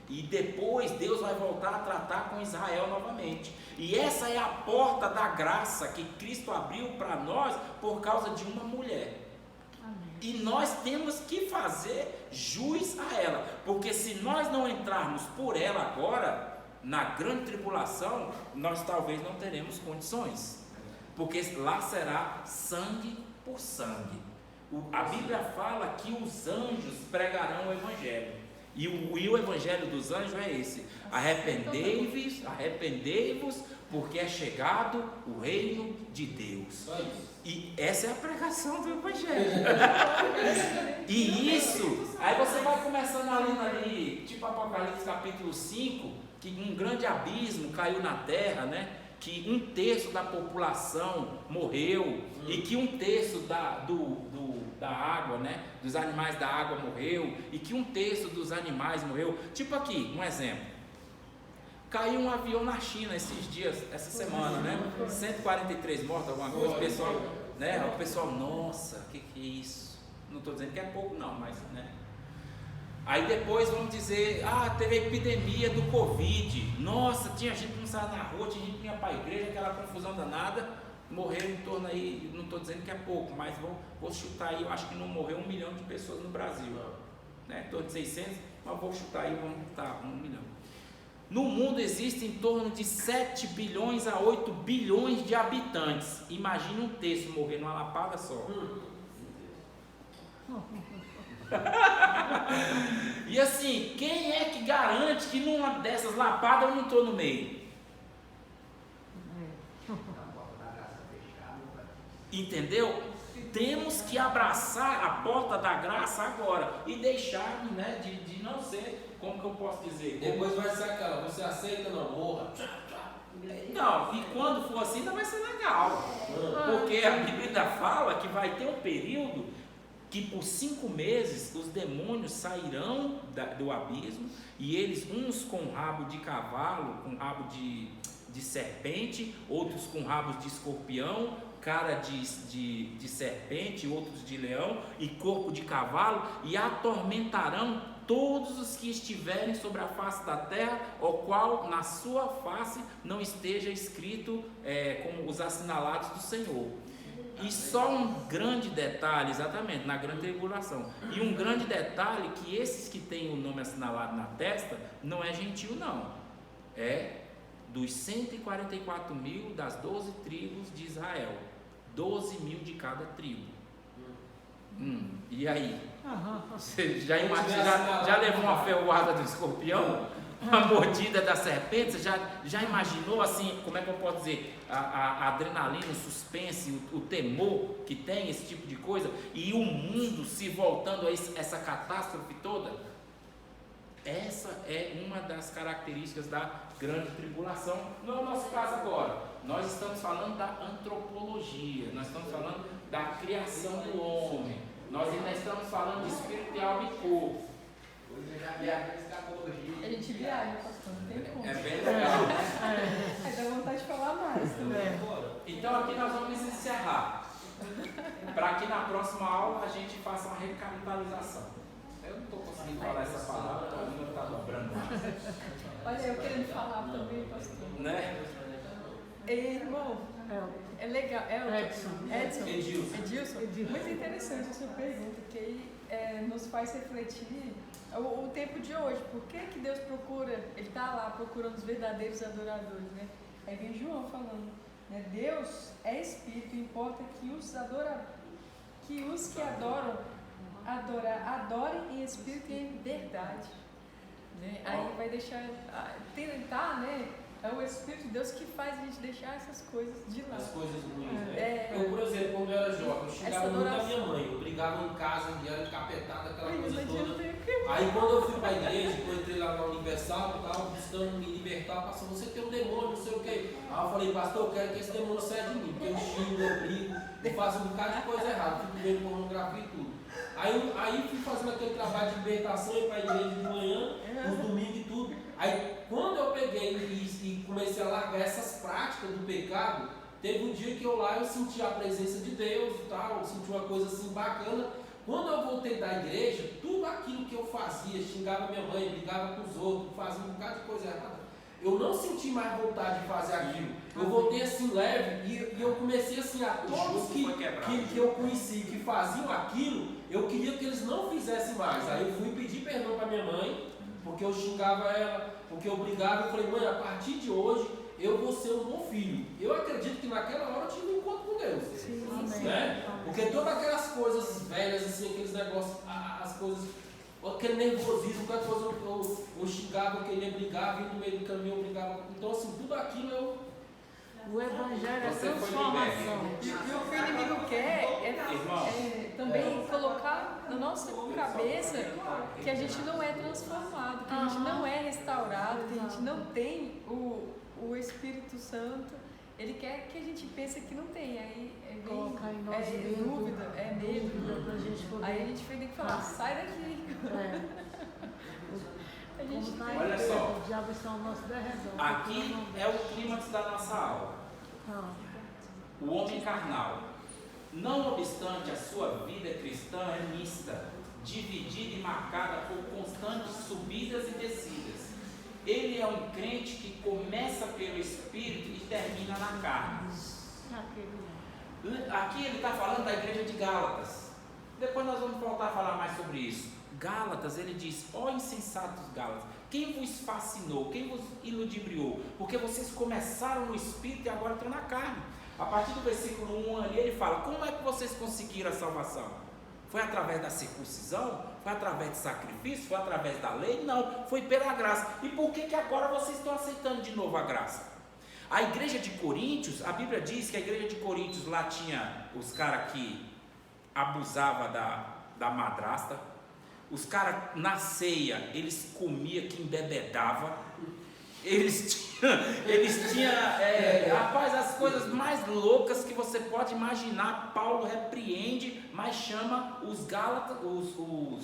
S1: E depois Deus vai voltar a tratar com Israel novamente. E essa é a porta da graça que Cristo abriu para nós por causa de uma mulher. E nós temos que fazer jus a ela, porque se nós não entrarmos por ela agora, na grande tribulação, nós talvez não teremos condições, porque lá será sangue por sangue. A Bíblia fala que os anjos pregarão o Evangelho, e o Evangelho dos anjos é esse: arrependei-vos, porque é chegado o reino de Deus. E essa é a pregação do Evangelho. E isso, aí você vai começando ali, tipo Apocalipse capítulo 5, que um grande abismo caiu na terra, né? Que 1/3 da população morreu, e que 1/3 da água, né? Dos animais da água morreu, e que 1/3 dos animais morreu. Tipo aqui, um exemplo. Caiu um avião na China esses dias, essa semana, né? 143 mortos, alguma coisa. O pessoal, nossa, que é isso? Não estou dizendo que é pouco, não, mas, né? Aí depois vamos dizer, teve a epidemia do Covid. Nossa, tinha gente que não saía na rua, tinha gente que ia para a igreja, aquela confusão danada. Morreu em torno aí, não estou dizendo que é pouco, mas vou chutar aí, eu acho que não morreu 1 milhão de pessoas no Brasil, né? Em torno de 600, mas vou chutar aí, vamos botar 1 milhão. No mundo existe em torno de 7 bilhões a 8 bilhões de habitantes. Imagina 1/3 morrer numa lapada só. E assim, quem é que garante que numa dessas lapadas eu não estou no meio? Entendeu? Temos que abraçar a porta da graça agora e deixar, né, de não ser, como que eu posso dizer?
S5: Depois vai ser aquela, você aceita ou não, morra.
S1: Não, e quando for assim ainda vai ser legal, porque a Bíblia ainda fala que vai ter um período que por 5 meses os demônios sairão do abismo, e eles, uns com rabo de cavalo, com rabo de serpente, outros com rabos de escorpião, cara de serpente, outros de leão e corpo de cavalo, e atormentarão todos os que estiverem sobre a face da terra, o qual na sua face não esteja escrito como os assinalados do Senhor. E só um grande detalhe, exatamente, na grande tribulação, e um grande detalhe, que esses que têm o nome assinalado na testa, não é gentil não, é dos 144 mil das 12 tribos de Israel, 12 mil de cada tribo. E aí?
S2: Aham.
S1: Você já imagina, já levou uma ferroada do escorpião? Uma mordida da serpente? Você já imaginou assim, como é que eu posso dizer? A adrenalina, o suspense, o temor que tem esse tipo de coisa? E o mundo se voltando a essa catástrofe toda? Essa é uma das características da grande tribulação. Não é o nosso caso agora. Nós estamos falando da antropologia, nós estamos falando da criação do homem, nós ainda estamos falando de espírito, de alma e corpo.
S4: Hoje eu já vi a escatologia.
S8: A gente viaja, pastor, não tem como.
S1: É bem legal.
S8: Aí dá vontade de falar mais também.
S1: Então aqui nós vamos encerrar, para que na próxima aula a gente faça uma recapitalização. Eu não estou conseguindo falar essa palavra, o mundo está dobrando mais.
S8: Olha, eu querendo falar também, pastor.
S1: Né?
S8: Ei, irmão, é legal.
S2: Edson.
S8: Edilson. Muito interessante a sua pergunta, que aí nos faz refletir o tempo de hoje. Por que Deus procura, Ele está lá procurando os verdadeiros adoradores, né? Aí vem João falando, né? Deus é Espírito, importa que os que adoram, adorem em Espírito e em verdade. Né? Aí vai deixar, tentar, né? É o Espírito de Deus que faz a gente deixar essas coisas de lado.
S5: As coisas ruins, né? Eu, por exemplo, quando eu era jovem, eu xingava muito a minha mãe. Eu brigava em casa, eu era encapetado, aquela coisa toda. Aí quando eu fui para a igreja, quando eu entrei lá na Universal, eu estava buscando me libertar, pastor, você tem um demônio, não sei o quê. Aí eu falei, pastor, eu quero que esse demônio saia de mim, porque eu xingo, eu brigo, eu faço um bocado de coisa errada, fico vendo pornografia e tudo. Aí fui fazendo aquele trabalho de libertação, ia para a igreja de manhã, nos domingos e tudo. Aí quando eu peguei e comecei a largar essas práticas do pecado, teve um dia que eu senti a presença de Deus e tal, eu senti uma coisa assim bacana. Quando eu voltei da igreja, tudo aquilo que eu fazia, xingava minha mãe, brigava com os outros, fazia um bocado de coisa errada, eu não senti mais vontade de fazer aquilo. Eu voltei assim leve e eu comecei assim, a todos que eu conheci que faziam aquilo, eu queria que eles não fizessem mais. Aí eu fui pedir perdão para minha mãe, porque eu xingava ela, porque eu brigava. Eu falei, mãe, a partir de hoje eu vou ser um bom filho. Eu acredito que naquela hora eu tive um encontro com Deus.
S2: Sim,
S5: né? Porque todas aquelas coisas velhas, assim, aqueles negócios, as coisas, aquele nervosismo, qualquer coisa eu xingava, eu queria brigar, vinha no meio do caminho, eu brigava. Então, assim, tudo aquilo
S2: O Evangelho é
S1: Você foi
S2: transformação.
S8: E o que o inimigo quer é também colocar na nossa cabeça que a gente não é transformado, que a gente não é restaurado, que a gente não tem o Espírito Santo. Ele quer que a gente pense que não tem. Aí
S2: Colocar em nós
S8: dúvida, medo.
S2: Pra gente poder...
S8: Aí a gente tem que falar, sai daqui. A gente
S2: Como
S8: tem...
S1: Olha só.
S2: O diabo está ao nosso derredor.
S1: Aqui é o clímax da nossa aula. O homem carnal. Não obstante, a sua vida cristã é mista, dividida e marcada por constantes subidas e descidas. Ele é um crente que começa pelo Espírito e termina na carne. Aqui ele está falando da igreja de Gálatas. Depois nós vamos voltar a falar mais sobre isso. Gálatas, ele diz, ó insensatos Gálatas, quem vos fascinou, quem vos iludibriou? Porque vocês começaram no Espírito e agora estão na carne. A partir do versículo 1 ali ele fala, como é que vocês conseguiram a salvação? Foi através da circuncisão? Foi através de sacrifício? Foi através da lei? Não, foi pela graça. E por que agora vocês estão aceitando de novo a graça? A igreja de Coríntios, a Bíblia diz que a igreja de Coríntios lá tinha os caras que abusavam da madrasta, os caras na ceia, eles comiam que embebedava, eles tinham rapaz, as coisas mais loucas que você pode imaginar. Paulo repreende, mas chama os Gálatas, como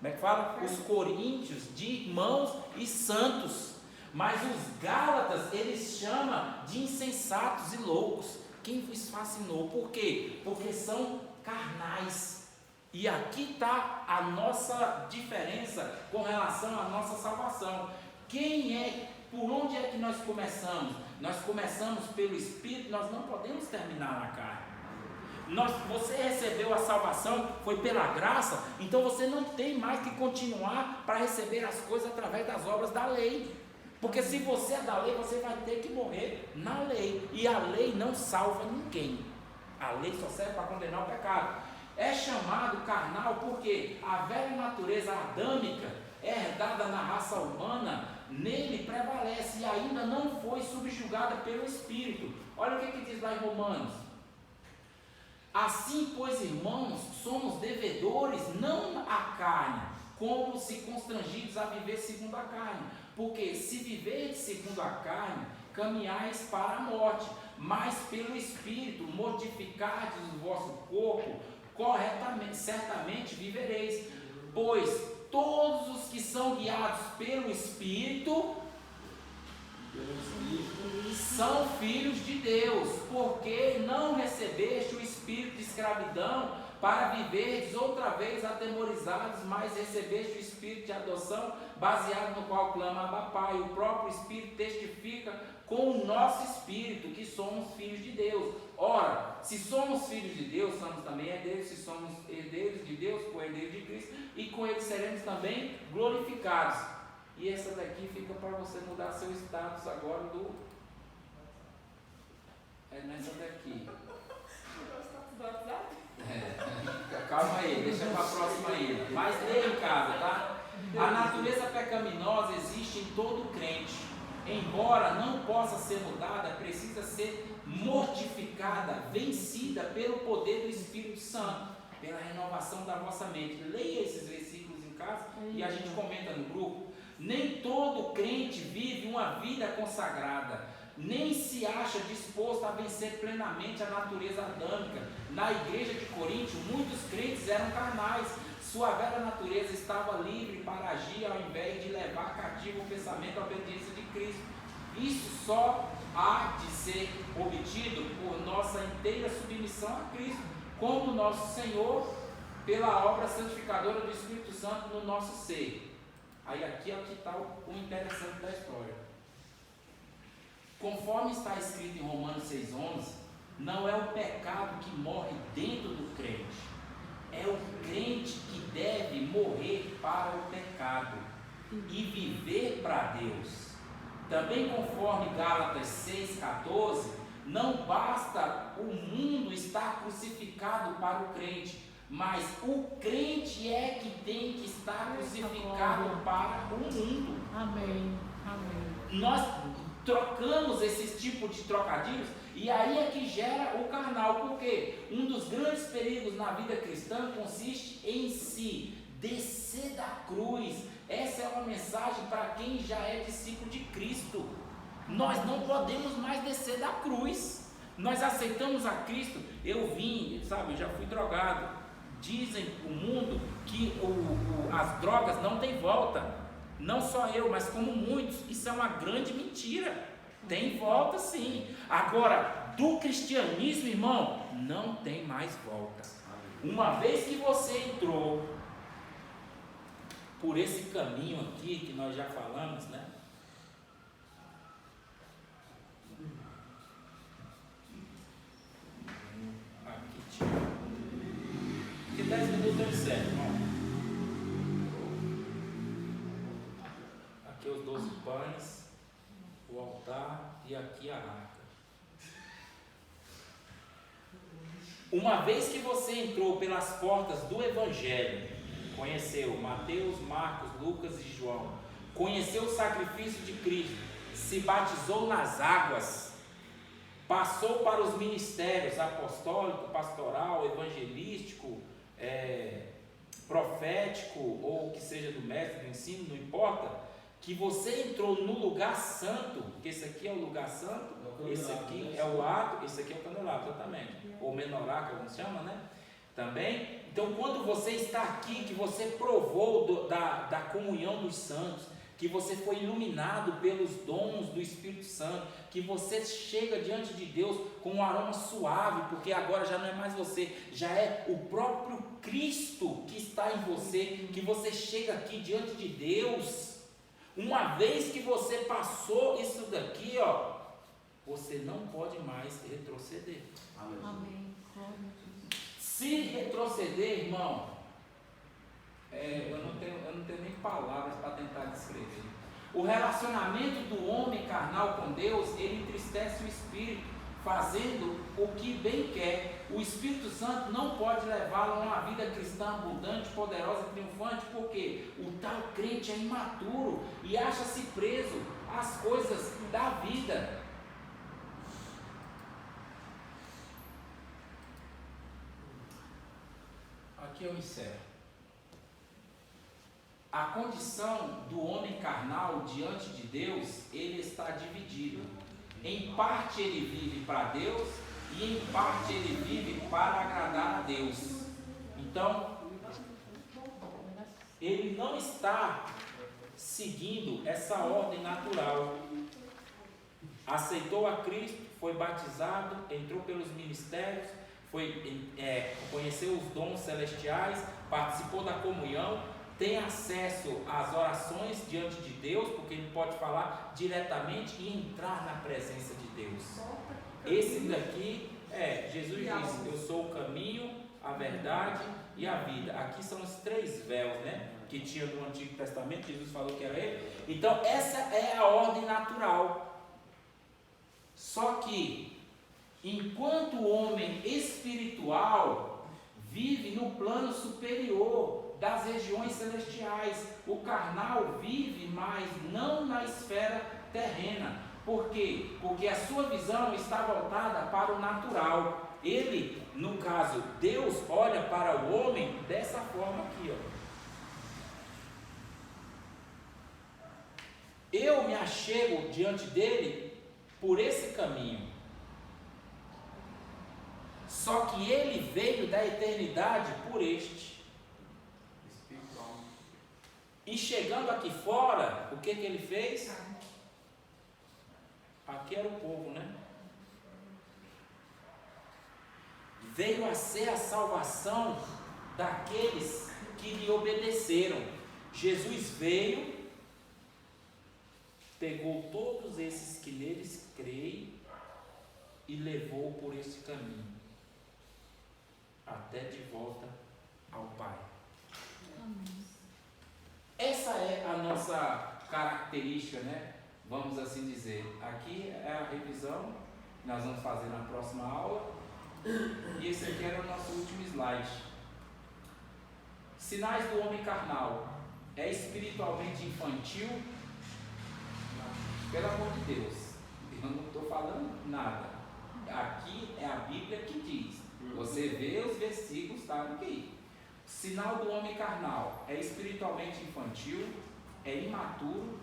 S1: é que fala? Os coríntios de irmãos e santos, mas os Gálatas eles chamam de insensatos e loucos. Quem vos fascinou? Por quê? Porque são carnais. E aqui está a nossa diferença com relação à nossa salvação. Por onde é que nós começamos? Nós começamos pelo Espírito, nós não podemos terminar na carne. Você recebeu a salvação, foi pela graça, então você não tem mais que continuar para receber as coisas através das obras da lei. Porque se você é da lei, você vai ter que morrer na lei. E a lei não salva ninguém. A lei só serve para condenar o pecado. é chamado carnal porque a velha natureza adâmica, herdada na raça humana, nele prevalece e ainda não foi subjugada pelo Espírito. Olha o que diz lá em Romanos. Assim, pois, irmãos, somos devedores não à carne, como se constrangidos a viver segundo a carne. Porque se viverdes segundo a carne, caminhais para a morte, mas pelo Espírito mortificardes o vosso corpo, corretamente, certamente vivereis. Pois todos os que são guiados pelo Espírito são filhos de Deus, porque não recebeste o espírito de escravidão para viverdes outra vez atemorizados, mas recebeste o espírito de adoção, baseado no qual clama Abba Pai. O próprio Espírito testifica com o nosso espírito que somos filhos de Deus. Ora, se somos filhos de Deus, somos também herdeiros. Se somos herdeiros de Deus, co-herdeiros de Cristo, e com ele seremos também glorificados. E essa daqui fica para você mudar seu status agora do... É nessa daqui. Calma aí, deixa para a próxima aí. Mas lê em casa, tá? A natureza pecaminosa existe em todo crente. Embora não possa ser mudada, precisa ser mortificada, vencida pelo poder do Espírito Santo, pela renovação da vossa mente. Leia esses versículos em casa e a gente comenta no grupo. Nem todo crente vive uma vida consagrada, nem se acha disposto a vencer plenamente a natureza adâmica. Na igreja de Corinto, muitos crentes eram carnais. Sua velha natureza estava livre para agir ao invés de levar cativo o pensamento à obediência de Cristo. Isso só há de ser obtido por nossa inteira submissão a Cristo, como nosso Senhor, pela obra santificadora do Espírito Santo no nosso ser. Aí aqui é o que está o interessante da história. Conforme está escrito em Romanos 6,11, não é o pecado que morre dentro do crente, é o crente que deve morrer para o pecado e viver para Deus. Também conforme Gálatas 6,14, não basta o mundo estar crucificado para o crente, mas o crente é que tem que estar crucificado para o mundo.
S2: Amém. Amém.
S1: Nós trocamos esses tipos de trocadilhos e aí é que gera o carnal, porque um dos grandes perigos na vida cristã consiste em se descer da cruz. Essa é uma mensagem para quem já é discípulo de Cristo. Nós não podemos mais descer da cruz. Nós aceitamos a Cristo. Eu já fui drogado. Dizem o mundo que as drogas não têm volta. Não só eu, mas como muitos. Isso é uma grande mentira. Tem volta sim. Agora, do cristianismo, irmão, não tem mais volta. Uma vez que você entrou por esse caminho aqui, que nós já falamos, né? Aqui tinha. Porque 10 minutos eu encerro, irmão. Aqui os 12 pães, o altar e aqui a arca. Uma vez que você entrou pelas portas do Evangelho, conheceu Mateus, Marcos, Lucas e João, conheceu o sacrifício de Cristo, se batizou nas águas, passou para os ministérios apostólico, pastoral, evangelístico, profético, ou que seja do mestre do ensino, não importa, que você entrou no lugar santo, porque esse aqui é o lugar santo, esse aqui é o ato, esse aqui é o candelabro, exatamente, ou menorá, que alguns chamam, né? Também, então quando você está aqui, que você provou da comunhão dos santos, que você foi iluminado pelos dons do Espírito Santo, que você chega diante de Deus com um aroma suave, porque agora já não é mais você, já é o próprio Cristo que está em você, que você chega aqui diante de Deus. Uma vez que você passou isso daqui, você não pode mais retroceder.
S2: Amém.
S1: Se retroceder, irmão, eu não tenho nem palavras para tentar descrever. O relacionamento do homem carnal com Deus, ele entristece o espírito, fazendo o que bem quer. O Espírito Santo não pode levá-lo a uma vida cristã abundante, poderosa, triunfante, porque o tal crente é imaturo e acha-se preso às coisas da vida. Aqui eu encerro. A condição do homem carnal diante de Deus, ele está dividido. Em parte ele vive para Deus e em parte ele vive para agradar a Deus. Então, ele não está seguindo essa ordem natural. Aceitou a Cristo, foi batizado, entrou pelos ministérios, conheceu os dons celestiais, participou da comunhão, tem acesso às orações diante de Deus, porque ele pode falar diretamente e entrar na presença de Deus. Esse daqui Jesus disse: eu sou o caminho, a verdade e a vida. Aqui são os 3 véus, né, que tinha no Antigo Testamento. Jesus falou que era ele. Então essa é a ordem natural. Só que enquanto o homem espiritual vive no plano superior das regiões celestiais, o carnal vive, mas não na esfera terrena. Por quê? Porque a sua visão está voltada para o natural. Ele, no caso, Deus olha para o homem dessa forma aqui, ó. Eu me achego diante dele por esse caminho. Só que ele veio da eternidade por este. E chegando aqui fora, o que ele fez? Aqui era o povo, né? Veio a ser a salvação daqueles que lhe obedeceram. Jesus veio, pegou todos esses que neles creem e levou por esse caminho até de volta ao Pai.
S2: Amém.
S1: Essa é a nossa característica, né? Vamos assim dizer. Aqui é a revisão que nós vamos fazer na próxima aula. E esse aqui era o nosso último slide. Sinais do homem carnal. É espiritualmente infantil? Pelo amor de Deus, eu não estou falando nada. Aqui é a Bíblia que diz. Você vê os versículos, está aqui. Sinal do homem carnal: é espiritualmente infantil, é imaturo,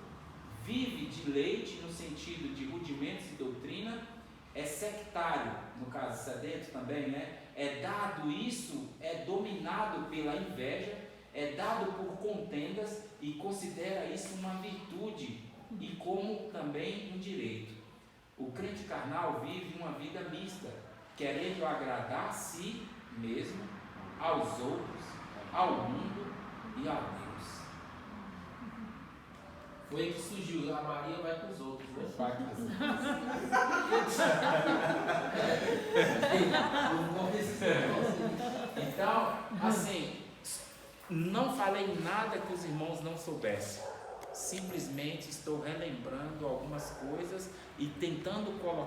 S1: vive de leite no sentido de rudimentos e doutrina, é sectário, no caso sedento também, né? É dado isso, é dominado pela inveja, é dado por contendas e considera isso uma virtude e como também um direito. O crente carnal vive uma vida mista, querendo agradar a si mesmo, aos outros, ao mundo e a Deus.
S5: Foi aí que surgiu, a Maria vai com os outros, né?
S1: Vai com os Então, assim, não falei nada que os irmãos não soubessem. Simplesmente estou relembrando algumas coisas e tentando colocar